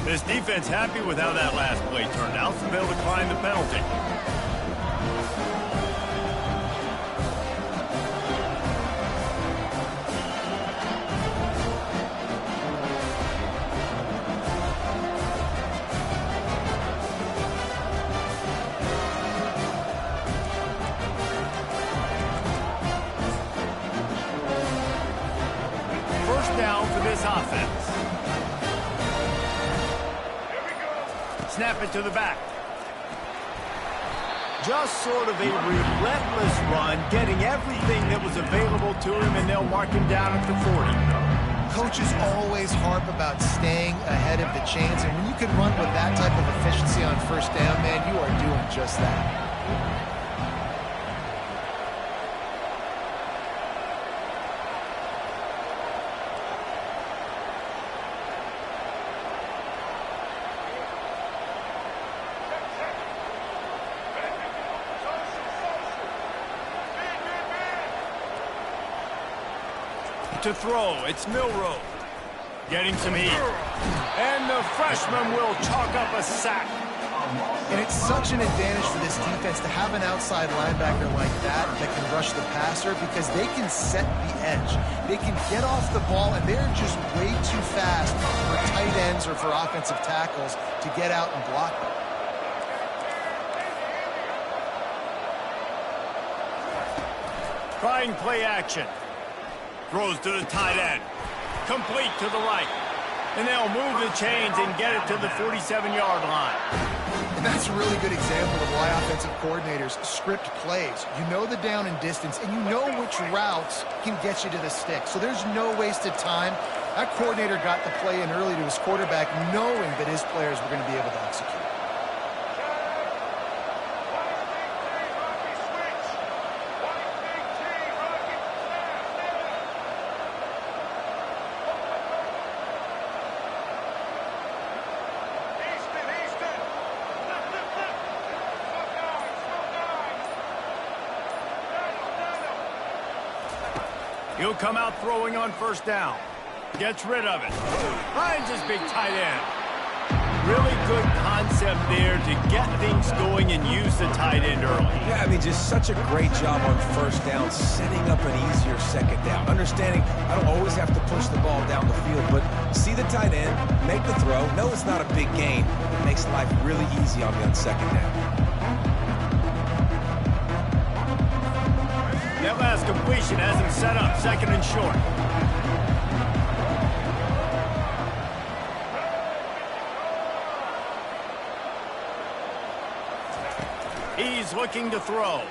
This defense happy with how that last play turned out, so they'll decline the penalty. Down for this offense. Snap it to the back. Just sort of a relentless run, getting everything that was available to him, and they'll mark him down at the 40. Coaches always harp about staying ahead of the chains, and when you can run with that type of efficiency on first down, man, you are doing just that. To throw, it's Milroe. Getting some heat. And the freshman will chalk up a sack. And it's such an advantage for this defense to have an outside linebacker like that can rush the passer because they can set the edge. They can get off the ball, and they're just way too fast for tight ends or for offensive tackles to get out and block them. Trying play action. Throws to the tight end. Complete to the right. And they'll move the chains and get it to the 47-yard line. And that's a really good example of why offensive coordinators script plays. You know the down and distance, and you know which routes can get you to the stick. So there's no wasted time. That coordinator got the play in early to his quarterback, knowing that his players were going to be able to execute. He'll come out throwing on first down. Gets rid of it. Finds his big tight end. Really good concept there to get things going and use the tight end early. Yeah, I mean, just such a great job on first down, setting up an easier second down. Understanding I don't always have to push the ball down the field, but see the tight end, make the throw. No, it's not a big gain. It makes life really easy on me on second down. That last completion has him set up, second and short. He's looking to throw.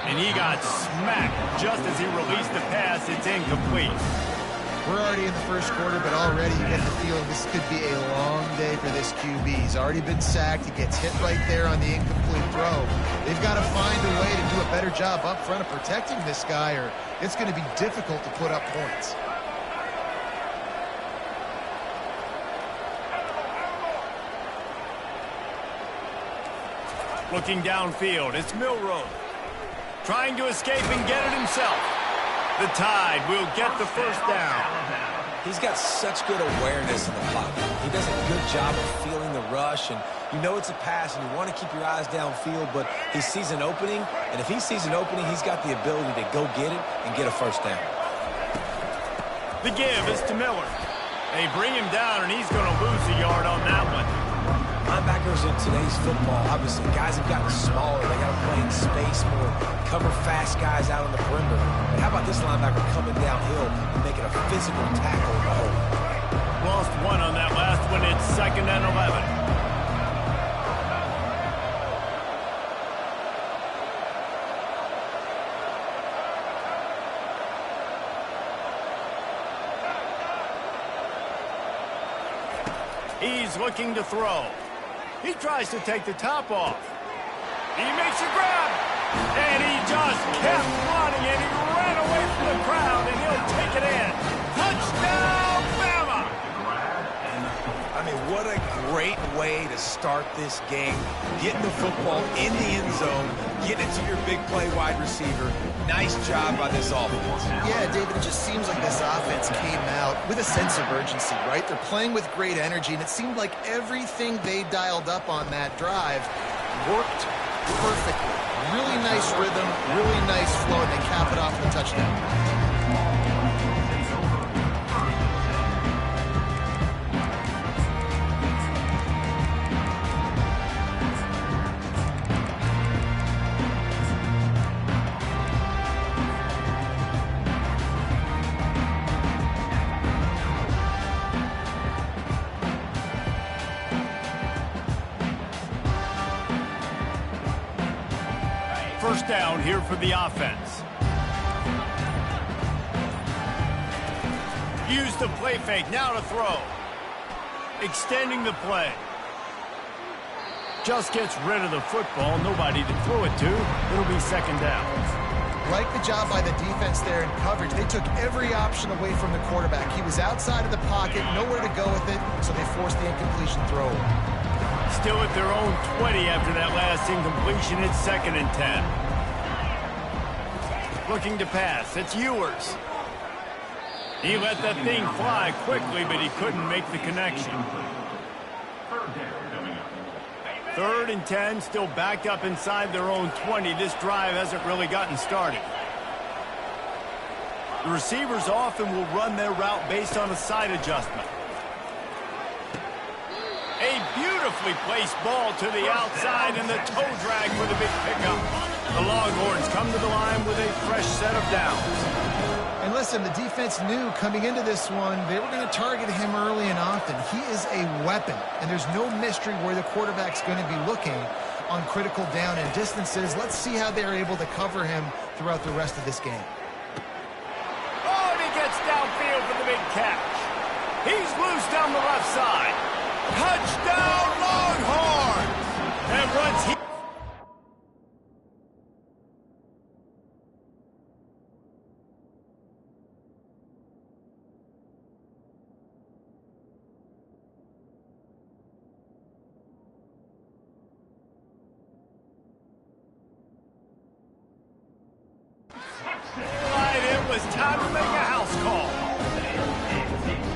And he got smacked just as he released the pass. It's incomplete. We're already in the first quarter, but already you get the feeling this could be a long day for this QB. He's already been sacked. He gets hit right there on the incomplete throw. They've got to find a way to do a better job up front of protecting this guy, or it's going to be difficult to put up points. Looking downfield, it's Milroe. Trying to escape and get it himself. The Tide will get the first down. He's got such good awareness in the pocket. He does a good job of feeling the rush, and you know it's a pass, and you want to keep your eyes downfield, but he sees an opening, and if he sees an opening, he's got the ability to go get it and get a first down. The give is to Miller. They bring him down, and he's going to lose a yard on that one. Linebackers in today's football, obviously, guys have gotten smaller. They got to play in space more, cover fast guys out on the perimeter. But how about this linebacker coming downhill and making a physical tackle in the hole? Lost one on that last one. It's second and 11. He's looking to throw. He tries to take the top off. He makes a grab. And he just kept running, and he ran away from the crowd, and he'll take it in. Touchdown, Bama! I mean, what a great way to start this game. Getting the football in the end zone, getting it to your big play wide receiver. Nice job by this offense. Yeah, David, it just seems like this offense came out with a sense of urgency, right? They're playing with great energy, and it seemed like everything they dialed up on that drive worked perfectly. Really nice rhythm, really nice flow, and they cap it off with a touchdown. First down here for the offense. used the play fake. Now to throw. Extending the play. Just gets rid of the football. Nobody to throw it to. It'll be second down. Like the job by the defense there in coverage. They took every option away from the quarterback. He was outside of the pocket, nowhere to go with it, so they forced the incompletion throw. Still at their own 20 after that last incompletion. It's second and 10. Looking to pass. It's Ewers. He let that thing fly quickly, but he couldn't make the connection. Third and 10, still backed up inside their own 20. This drive hasn't really gotten started. The receivers often will run their route based on a side adjustment. A beautifully placed ball to the outside, and the toe drag for the big pickup. The Longhorns come to the line with a fresh set of downs. And listen, the defense knew coming into this one, they were going to target him early and often. He is a weapon, and there's no mystery where the quarterback's going to be looking on critical down and distances. Let's see how they're able to cover him throughout the rest of this game. Oh, and he gets downfield for the big catch. He's loose down the left side. Touchdown, Longhorns! And once he... It was time to make a house call.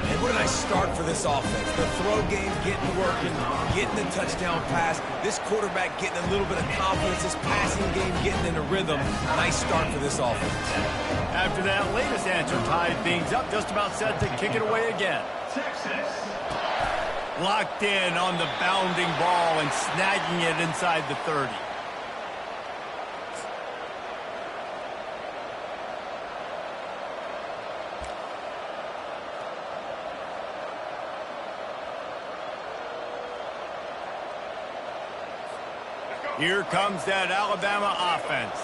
And what a nice start for this offense. The throw game getting working, getting the touchdown pass. This quarterback getting a little bit of confidence. This passing game getting in a rhythm. Nice start for this offense. After that latest answer tied things up, just about set to kick it away again. Locked in on the bounding ball and snagging it inside the 30. Here comes that Alabama offense.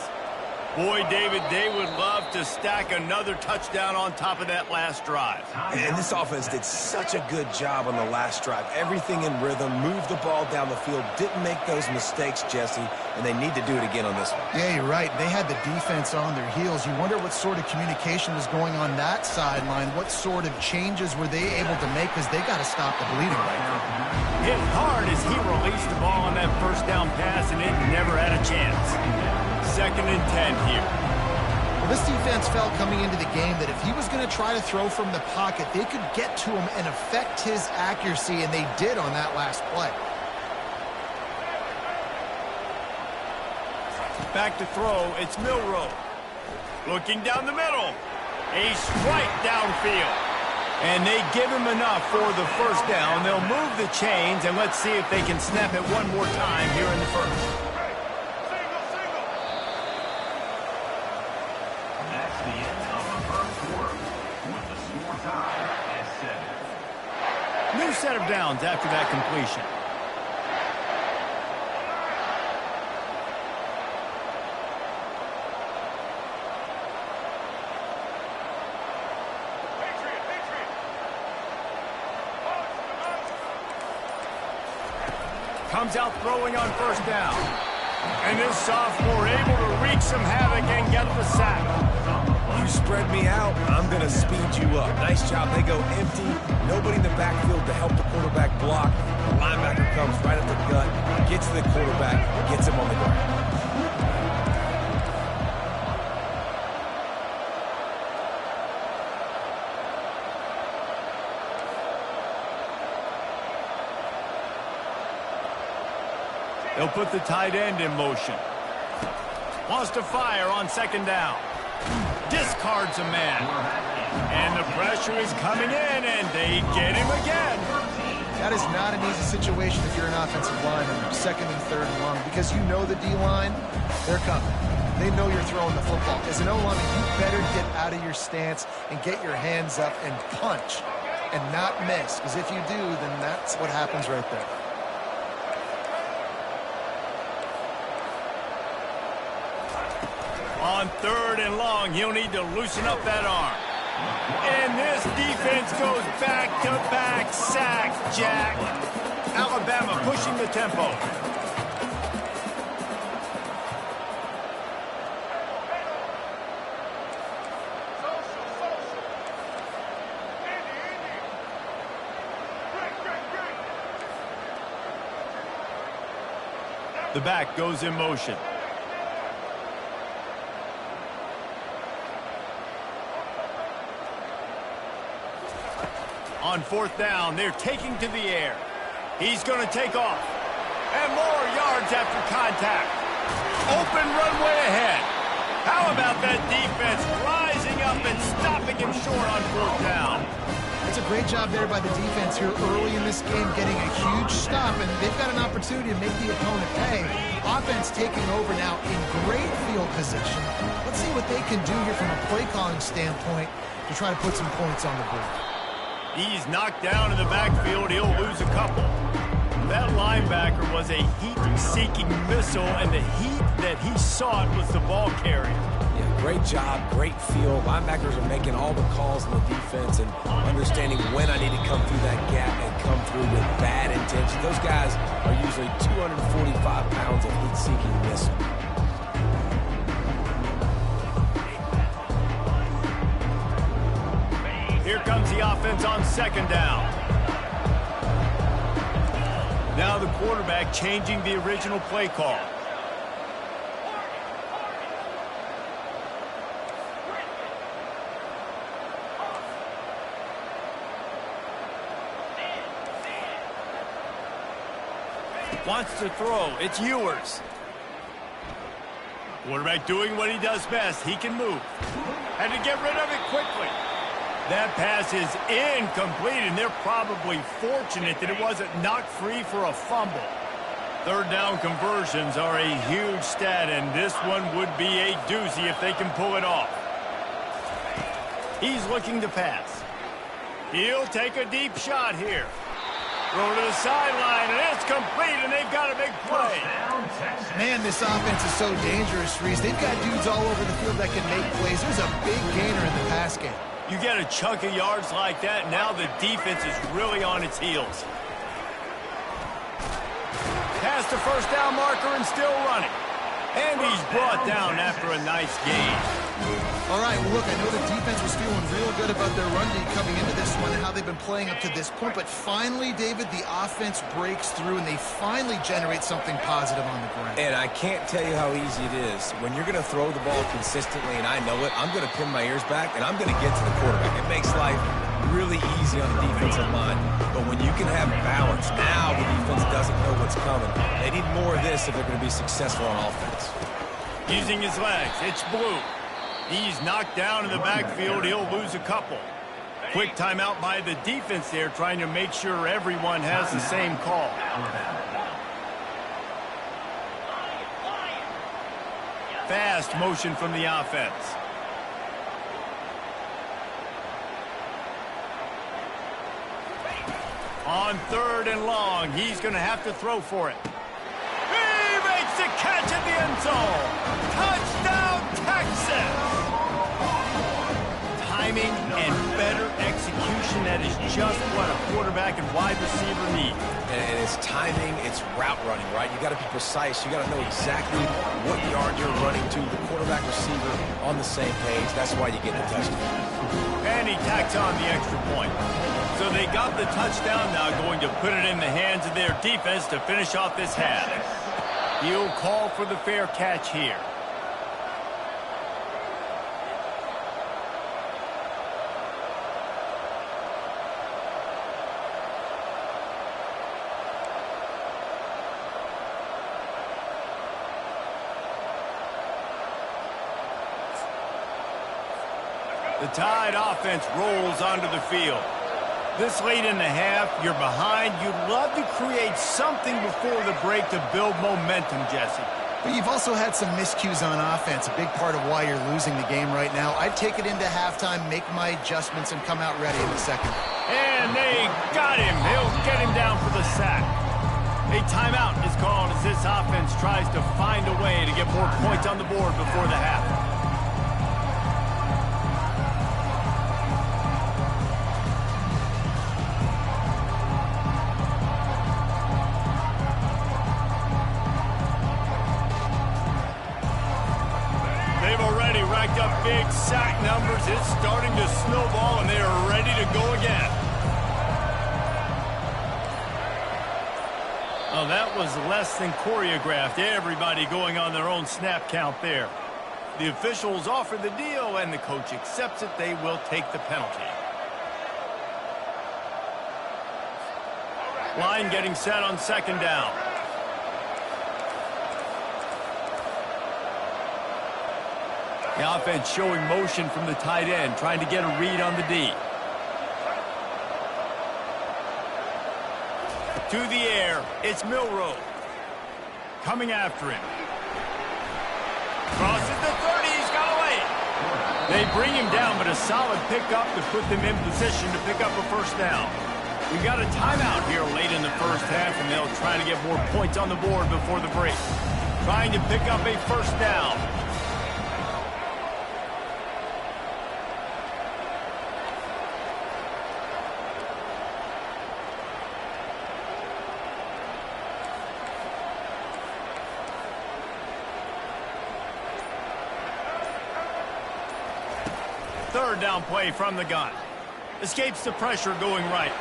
Boy, David, they would love to stack another touchdown on top of that last drive. And this offense did such a good job on the last drive. Everything in rhythm, moved the ball down the field, didn't make those mistakes, Jesse, and they need to do it again on this one. Yeah, you're right. They had the defense on their heels. You wonder what sort of communication was going on that sideline. What sort of changes were they able to make, because they got to stop the bleeding right now. Hit hard as he released the ball on that first down pass, and it never had a chance. Second and 10 here. Well, this defense felt coming into the game that if he was going to try to throw from the pocket, they could get to him and affect his accuracy, and they did on that last play. Back to throw, it's Milroe. Looking down the middle. A strike downfield. And they give him enough for the first down. They'll move the chains, and let's see if they can snap it one more time here in the first. That's the end of the first quarter, with the score tied at 7. New set of downs after that completion. Comes out throwing on first down. And this sophomore able to wreak some havoc and get the sack. You spread me out, I'm going to speed you up. Nice job. They go empty. Nobody in the backfield to help the quarterback block. The linebacker comes right at the gut, gets to the quarterback, gets him on the ground. They'll put the tight end in motion. Wants to fire on second down. Discards a man. And the pressure is coming in, and they get him again. That is not an easy situation if you're an offensive lineman, second and third and long, because you know the D-line, they're coming. They know you're throwing the football. As an O-lineman, you better get out of your stance and get your hands up and punch and not miss, because if you do, then that's what happens right there. On third and long, he'll need to loosen up that arm. And this defense goes back-to-back sacks, Jack. Alabama pushing the tempo. The back goes in motion. On fourth down, they're taking to the air. He's going to take off. And more yards after contact. Open runway ahead. How about that defense rising up and stopping him short on fourth down? It's a great job there by the defense here early in this game, getting a huge stop, and they've got an opportunity to make the opponent pay. Offense taking over now in great field position. Let's see what they can do here from a play calling standpoint to try to put some points on the board. He's knocked down in the backfield. He'll lose a couple. That linebacker was a heat-seeking missile, and the heat that he sought was the ball carrier. Yeah, great job, great feel. Linebackers are making all the calls in the defense and understanding when I need to come through that gap and come through with bad intention. Those guys are usually 245 pounds of heat-seeking missile. Here comes the offense on second down. Now the quarterback changing the original play call. Wants to throw. It's Ewers. Quarterback doing what he does best. He can move. Had to get rid of it quickly. That pass is incomplete, and they're probably fortunate that it wasn't knocked free for a fumble. Third down conversions are a huge stat, and this one would be a doozy if they can pull it off. He's looking to pass. He'll take a deep shot here. Throw to the sideline, and it's complete, and they've got a big play. Man, this offense is so dangerous, Reese. They've got dudes all over the field that can make plays. There's a big gainer in the pass game. You get a chunk of yards like that, now the defense is really on its heels. Past the first down marker and still running. And he's brought down after a nice gain. All right, well, look, I know the defense was feeling real good about their run D coming into this one and how they've been playing up to this point. But finally, David, the offense breaks through and they finally generate something positive on the ground. And I can't tell you how easy it is. When you're going to throw the ball consistently, and I know it, I'm going to pin my ears back, and I'm going to get to the quarterback. It makes life really easy on the defensive line. But when you can have balance, now the defense doesn't know what's coming. They need more of this if they're going to be successful on offense. Using his legs, it's Blue. He's knocked down in the backfield. He'll lose a couple. Quick timeout by the defense there, trying to make sure everyone has the same call. Fast motion from the offense. On third and long, he's going to have to throw for it. He makes the catch at the end zone. Touchdown, Texas! Timing and better execution, that is just what a quarterback and wide receiver need. And it's timing, it's route running, right? You got to be precise. You got to know exactly what yard you're running to. The quarterback receiver on the same page. That's why you get the touchdown. And he tacks on the extra point. So they got the touchdown, now going to put it in the hands of their defense to finish off this half. He'll call for the fair catch here. The Tide offense rolls onto the field. This late in the half, you're behind. You'd love to create something before the break to build momentum, Jesse. But you've also had some miscues on offense, a big part of why you're losing the game right now. I'd take it into halftime, make my adjustments, and come out ready in the second. And they got him. They'll get him down for the sack. A timeout is called as this offense tries to find a way to get more points on the board before the half. Well, that was less than choreographed. Everybody going on their own snap count there. The officials offer the deal, and the coach accepts it. They will take the penalty. Line getting set on second down. The offense showing motion from the tight end, trying to get a read on the D. To the air, it's Milroe. Coming after him. Crosses the 30, he's got away. They bring him down, but a solid pickup to put them in position to pick up a first down. We got a timeout here late in the first half, and they'll try to get more points on the board before the break. Trying to pick up a first down. Third down play from the gun. Escapes the pressure going right.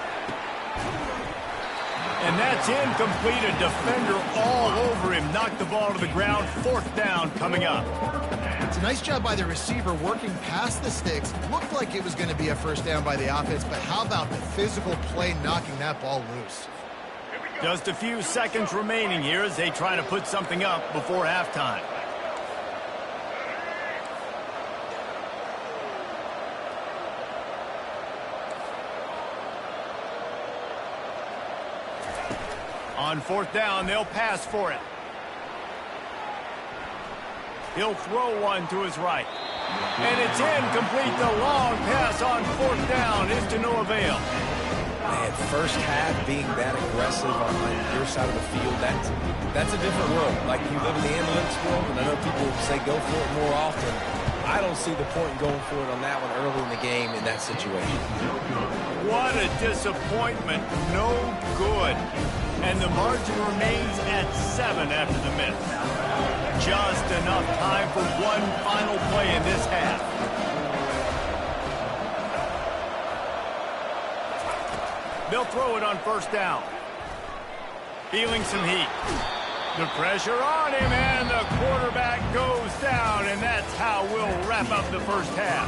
And that's incomplete. A defender all over him. Knocked the ball to the ground. Fourth down coming up. It's a nice job by the receiver working past the sticks. Looked like it was going to be a first down by the offense, but how about the physical play knocking that ball loose? Just a few seconds remaining here as they try to put something up before halftime. On fourth down, they'll pass for it. He'll throw one to his right. And it's incomplete. The long pass on fourth down is to no avail. Man, first half being that aggressive on your side of the field, that's a different world. Like, you live in the analytics world, and I know people say go for it more often. I don't see the point in going for it on that one early in the game in that situation. What a disappointment. No good. And the margin remains at 7 after the minute. Just enough time for one final play in this half. They'll throw it on first down. Feeling some heat. The pressure on him, and the quarterback goes down, and that's how we'll wrap up the first half.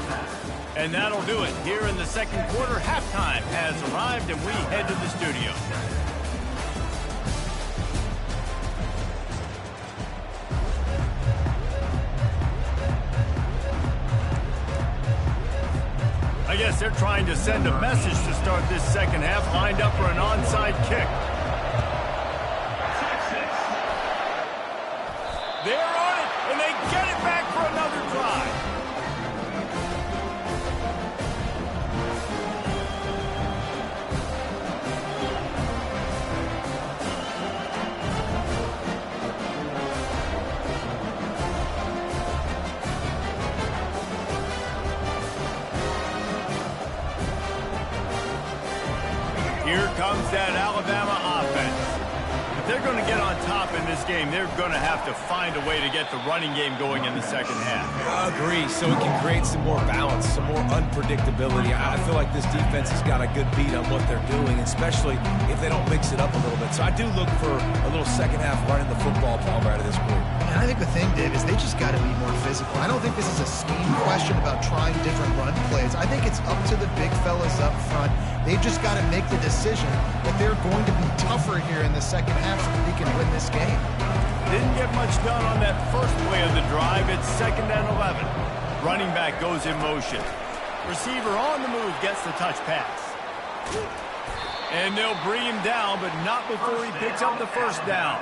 And that'll do it. Here in the second quarter, halftime has arrived, and we head to the studio. I guess they're trying to send a message to start this second half, lined up for an onside kick. They're on it, and they get it back for another drive. Here comes that Alabama offense. If they're going to get on top in this game, they're going to have to find a way to get the running game going in the second half. I agree, so we can create some more balance, some more unpredictability. I feel like this defense has got a good beat on what they're doing, especially if they don't mix it up a little bit. So I do look for a little second half running the football out of this group. And I think the thing, Dave, is they just got to be more physical. I don't think this is a scheme question about trying different run plays. I think it's up to the big fellas up front. They've just got to make the decision that they're going to be tougher here in the second half so that they can win this game. Didn't get much done on that first play of the drive. It's 2nd and 11. Running back goes in motion. Receiver on the move gets the touch pass. And they'll bring him down, but not before he picks up the first down.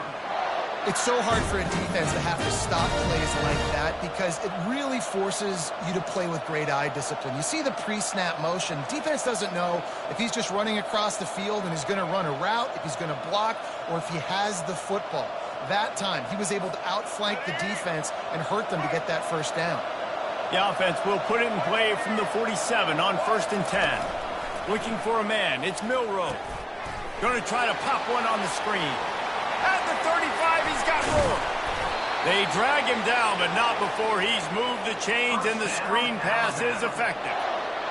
It's so hard for a defense to have to stop plays like that because it really forces you to play with great eye discipline. You see the pre-snap motion. Defense doesn't know if he's just running across the field and he's going to run a route, if he's going to block, or if he has the football. That time, he was able to outflank the defense and hurt them to get that first down. The offense will put it in play from the 47 on 1st and 10. Looking for a man. It's Milroe. Going to try to pop one on the screen. At the 35, he's got room. They drag him down, but not before he's moved the chains, and the screen pass is effective.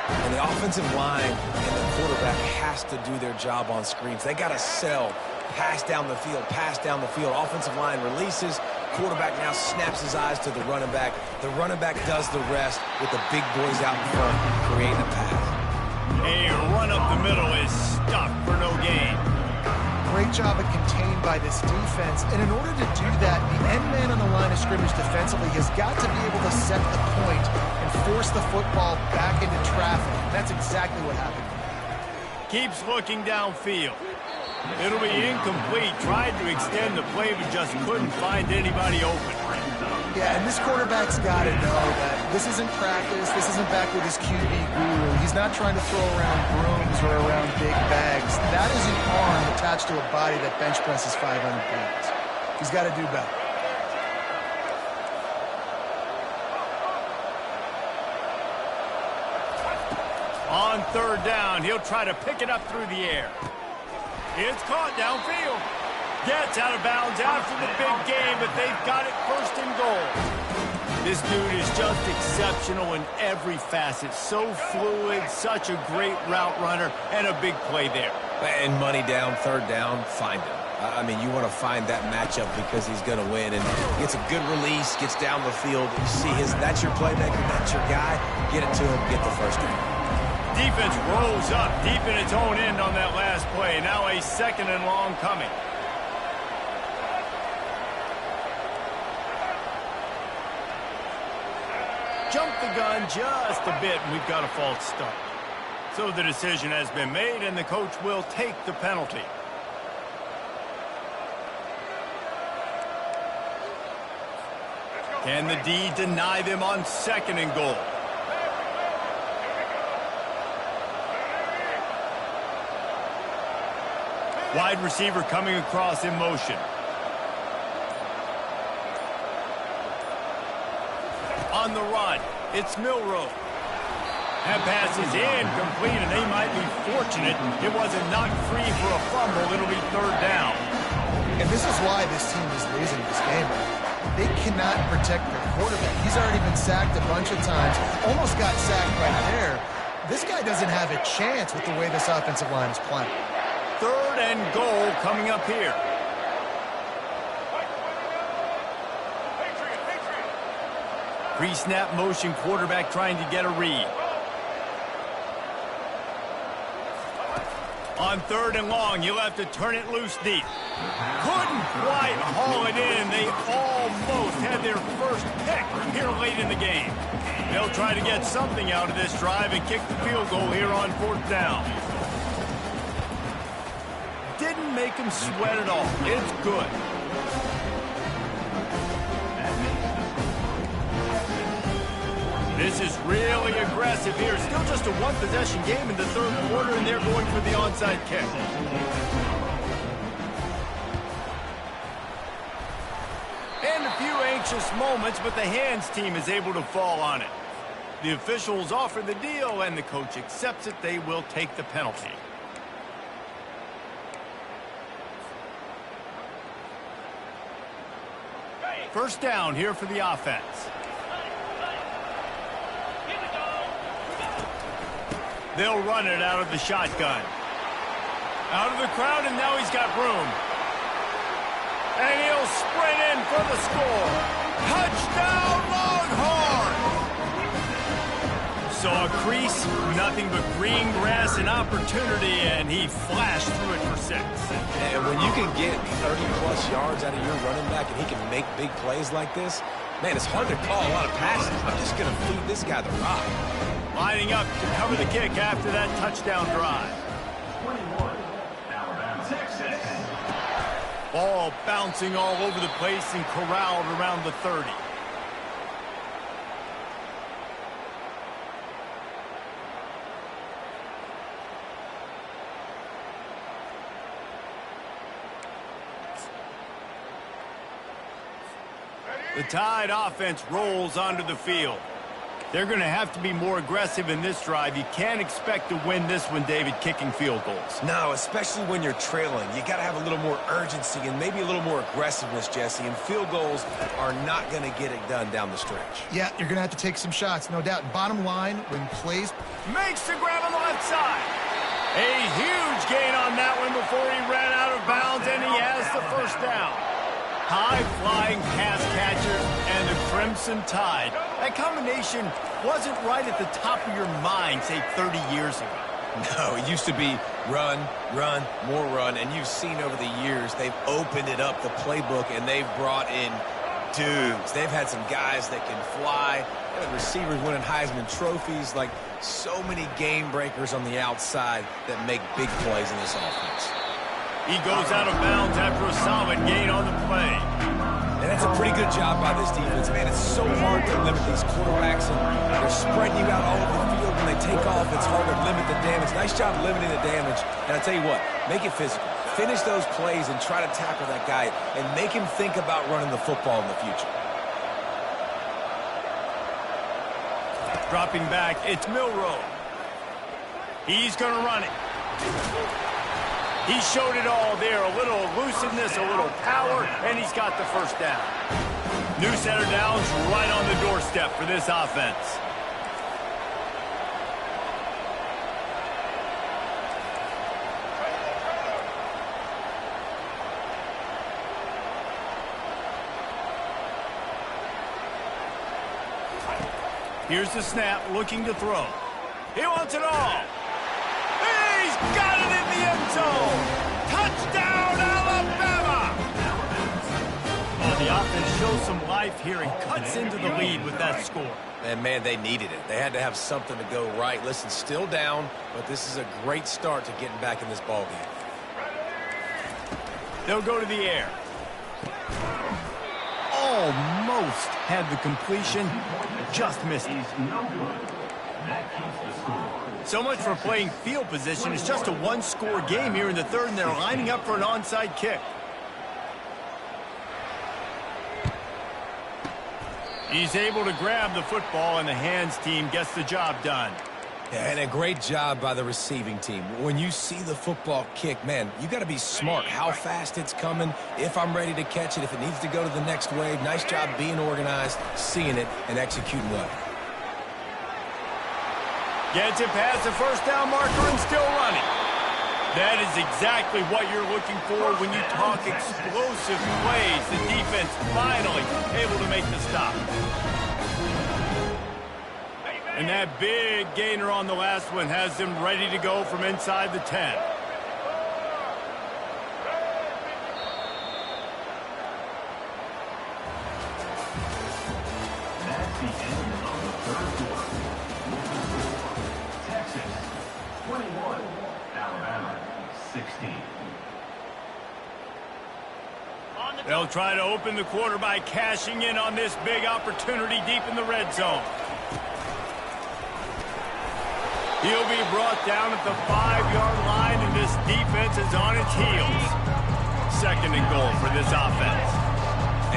And the offensive line and the quarterback has to do their job on screens. They got to sell. Pass down the field, pass down the field. Offensive line releases. Quarterback now snaps his eyes to the running back. The running back does the rest with the big boys out in front creating a pass. A run up the middle is stuffed for no gain. Great job of contained by this defense. And in order to do that, the end man on the line of scrimmage defensively has got to be able to set the point and force the football back into traffic. That's exactly what happened. Keeps looking downfield. It'll be incomplete. Tried to extend the play, but just couldn't find anybody open. Yeah, and this quarterback's got to know that this isn't practice. This isn't back with his QB guru. He's not trying to throw around brooms or around big bags. That is an arm attached to a body that bench presses 500 pounds. He's got to do better. On third down, he'll try to pick it up through the air. It's caught downfield. Gets out of bounds after the big game, but they've got it first and goal. This dude is just exceptional in every facet. So fluid, such a great route runner, and a big play there. And money down, third down, find him. I mean, you want to find that matchup because he's going to win. And gets a good release, gets down the field. You see that's your playmaker, that's your guy. Get it to him, get the first down. Defense rolls up deep in its own end on that last play. Now a second and long coming. Jump the gun just a bit, and we've got a false start. So the decision has been made, and the coach will take the penalty. Can the D deny them on second and goal? Wide receiver coming across in motion. On the run, it's Milroe. That pass is incomplete, and they might be fortunate it wasn't knocked free for a fumble. It'll be third down. And this is why this team is losing this game. They cannot protect their quarterback. He's already been sacked a bunch of times, almost got sacked right there. This guy doesn't have a chance with the way this offensive line is playing. Third and goal coming up here. Pre-snap motion, quarterback trying to get a read. On third and long, you'll have to turn it loose deep. Couldn't quite haul it in. They almost had their first pick here late in the game. They'll try to get something out of this drive and kick the field goal here on fourth down. Didn't make him sweat at all. It's good. This is really aggressive here. Still just a one-possession game in the third quarter, and they're going for the onside kick. And a few anxious moments, but the hands team is able to fall on it. The officials offer the deal, and the coach accepts it. They will take the penalty. First down here for the offense. They'll run it out of the shotgun. Out of the crowd, and now he's got room. And he'll sprint in for the score. Touchdown, Longhorns! Saw a crease, nothing but green grass and opportunity, and he flashed through it for 6. And when you can get 30-plus yards out of your running back and he can make big plays like this, man, it's hard to call a lot of passes. I'm just going to feed this guy the rock. Lining up to cover the kick after that touchdown drive. 21, Alabama, Texas. Ball bouncing all over the place and corralled around the 30. The Tide offense rolls onto the field. They're going to have to be more aggressive in this drive. You can't expect to win this one, David, kicking field goals. No, especially when you're trailing. You got to have a little more urgency and maybe a little more aggressiveness, Jesse. And field goals are not going to get it done down the stretch. Yeah, you're going to have to take some shots, no doubt. Bottom line, when plays... Makes the grab on the left side. A huge gain on that one before he ran out of bounds, and he has the first down. High-flying pass catchers and the Crimson Tide. That combination wasn't right at the top of your mind, say, 30 years ago. No, it used to be run, run, more run, and you've seen over the years they've opened it up, the playbook, and they've brought in dudes. They've had some guys that can fly, and receivers winning Heisman trophies, like so many game breakers on the outside that make big plays in this offense. He goes out of bounds after a solid gain on the play. And that's a pretty good job by this defense, man. It's so hard to limit these quarterbacks, and they're spreading you out all over the field. When they take off, it's hard to limit the damage. Nice job limiting the damage. And I tell you what, make it physical. Finish those plays and try to tackle that guy and make him think about running the football in the future. Dropping back, it's Milroe. He's going to run it. He showed it all there. A little elusiveness, a little power, and he's got the first down. New set of downs right on the doorstep for this offense. Here's the snap, looking to throw. He wants it all. He's got it in the end zone. Touchdown, Alabama! Well, the offense shows some life here and cuts into the lead with that score. And, man, they needed it. They had to have something to go right. Listen, still down, but this is a great start to getting back in this ballgame. They'll go to the air. Almost had the completion, just missed it. So much for playing field position. It's just a one-score game here in the third, and they're lining up for an onside kick. He's able to grab the football, and the hands team gets the job done. Yeah, and a great job by the receiving team. When you see the football kick, man, you got to be smart how fast it's coming, if I'm ready to catch it, if it needs to go to the next wave. Nice job being organized, seeing it, and executing well. Gets it past the first down marker and still running. That is exactly what you're looking for when you talk explosive plays. The defense finally able to make the stop. And that big gainer on the last one has them ready to go from inside the 10. That's the end of the third quarter. Texas 21, Alabama 16. They'll try to open the quarter by cashing in on this big opportunity deep in the red zone. He'll be brought down at the 5-yard line, and this defense is on its heels. Second and goal for this offense.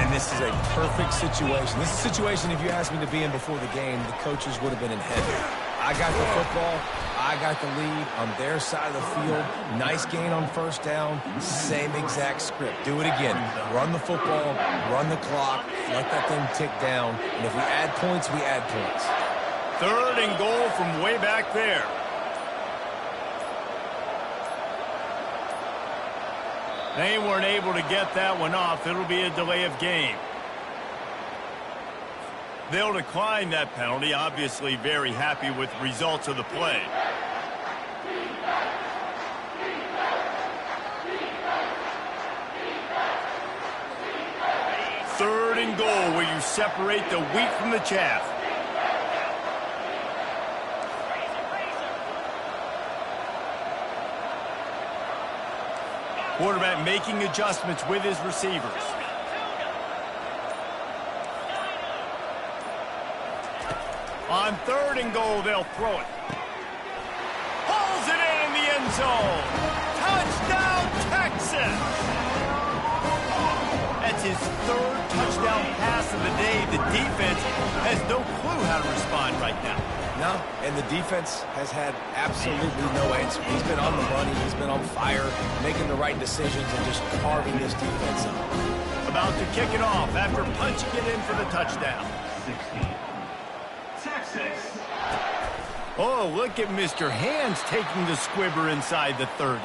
And this is a perfect situation. This is a situation, if you asked me to be in before the game, the coaches would have been in heaven. I got the football. I got the lead on their side of the field. Nice gain on first down. Same exact script. Do it again. Run the football, run the clock, let that thing tick down. And if we add points, we add points. Third and goal from way back there. They weren't able to get that one off. It'll be a delay of game. They'll decline that penalty. Obviously very happy with the results of the play. Third and goal, where you separate the wheat from the chaff. Quarterback making adjustments with his receivers. On third and goal, they'll throw it. Pulls it in the end zone. Touchdown, Texas! That's his third touchdown pass of the day, the defense has no clue how to respond right now. No, and the defense has had absolutely no answer. He's been on the money, he's been on fire, making the right decisions and just carving this defense up. About to kick it off after punching it in for the touchdown. 16. Texas. Oh, look at Mr. Hands taking the squibber inside the 30.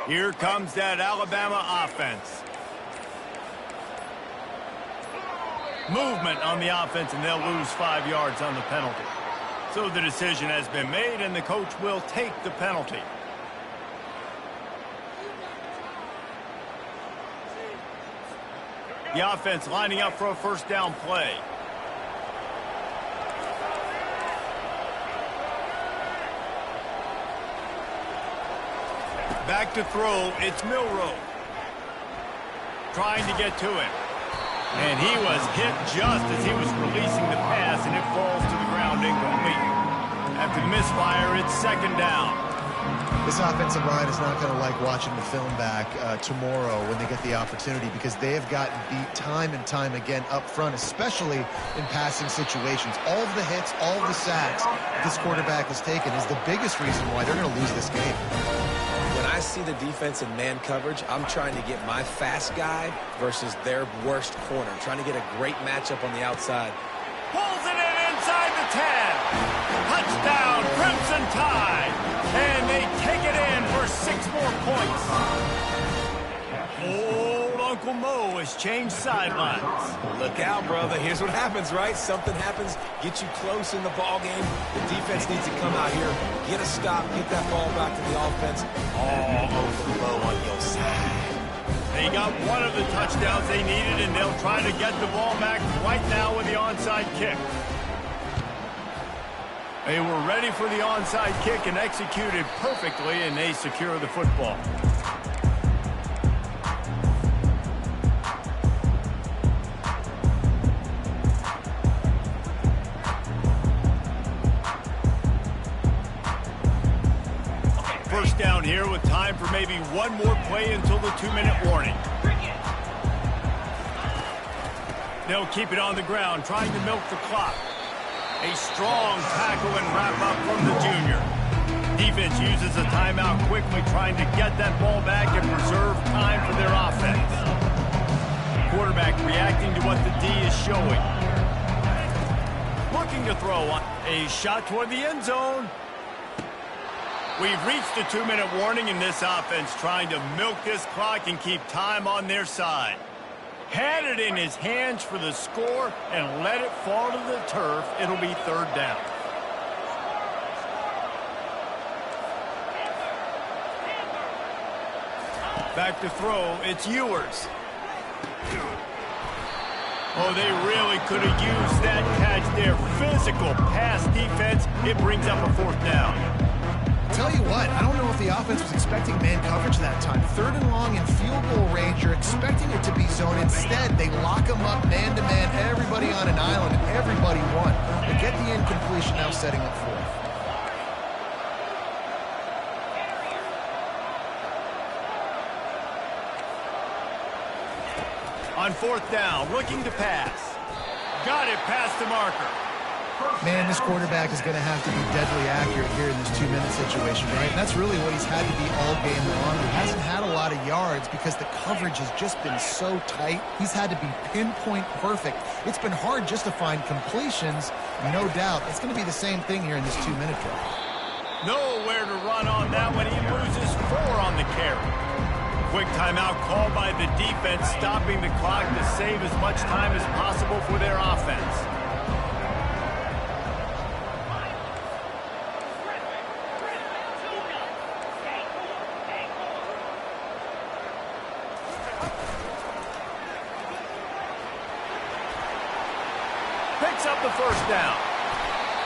Here comes that Alabama offense. Movement on the offense, and they'll lose 5 yards on the penalty. So the decision has been made, and the coach will take the penalty. The offense lining up for a first down play. Back to throw, it's Milroe. Trying to get to him. And he was hit just as he was releasing the pass, and it falls to the ground incomplete. After the misfire, it's second down. This offensive line is not going to like watching the film back tomorrow when they get the opportunity, because they have gotten beat time and time again up front, especially in passing situations. All of the hits, all of the sacks this quarterback has taken is the biggest reason why they're going to lose this game. When I see the defense in man coverage, I'm trying to get my fast guy versus their worst corner. Trying to get a great matchup on the outside. Pulls it in inside the 10. Touchdown, Crimson Tide. And they take it in for 6 more points. Old Uncle Mo has changed sidelines. Look out, brother. Here's what happens, right? Something happens, get you close in the ball game. The defense needs to come out here, get a stop, get that ball back to the offense. All over low on your side. They got one of the touchdowns they needed, and they'll try to get the ball back right now with the onside kick. They were ready for the onside kick and executed perfectly, and they secure the football. First down here with time for maybe one more play until the 2-minute warning. They'll keep it on the ground, trying to milk the clock. A strong tackle and wrap up from the junior. Defense uses a timeout quickly, trying to get that ball back and preserve time for their offense. Quarterback reacting to what the D is showing. Looking to throw a shot toward the end zone. We've reached the 2-minute warning, in this offense trying to milk this clock and keep time on their side. Had it in his hands for the score and let it fall to the turf. It'll be third down. Back to throw, it's Ewers. Oh, they really could have used that catch there. Physical pass defense. It brings up a fourth down. Tell you what, I don't know if the offense was expecting man coverage that time. Third and long in field goal range, you're expecting it to be zone. Instead, they lock them up man-to-man, everybody on an island, and everybody won. They get the incompletion, now setting up fourth. On fourth down, looking to pass. Got it past the marker. Man, this quarterback is going to have to be deadly accurate here in this 2-minute situation, right? And that's really what he's had to be all game long. He hasn't had a lot of yards because the coverage has just been so tight. He's had to be pinpoint perfect. It's been hard just to find completions, no doubt. It's going to be the same thing here in this 2-minute drive. Nowhere to run on that one. He loses 4 on the carry. Quick timeout called by the defense, stopping the clock to save as much time as possible for their offense. Picks up the first down.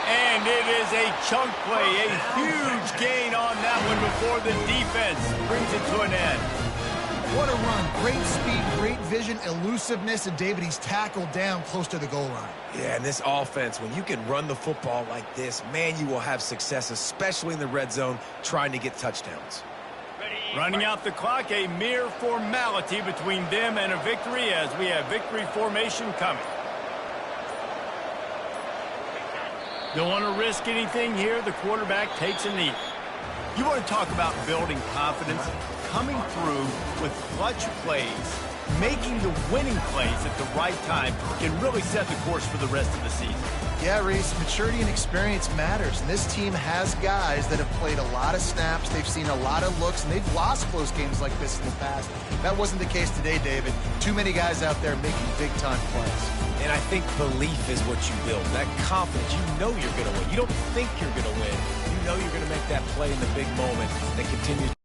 And it is a chunk play, a huge gain on that one before the defense brings it to an end. What a run. Great speed, great vision, elusiveness, and David, he's tackled down close to the goal line. Yeah, and this offense, when you can run the football like this, man, you will have success, especially in the red zone, trying to get touchdowns. Running out the clock, a mere formality between them and a victory as we have victory formation coming. Don't want to risk anything here. The quarterback takes a knee. You want to talk about building confidence? Coming through with clutch plays, making the winning plays at the right time can really set the course for the rest of the season. Yeah, Reese, maturity and experience matters, and this team has guys that have played a lot of snaps, they've seen a lot of looks, and they've lost close games like this in the past. That wasn't the case today, David. Too many guys out there making big-time plays. And I think belief is what you build, that confidence. You know you're going to win. You don't think you're going to win. You know you're going to make that play in the big moment that continues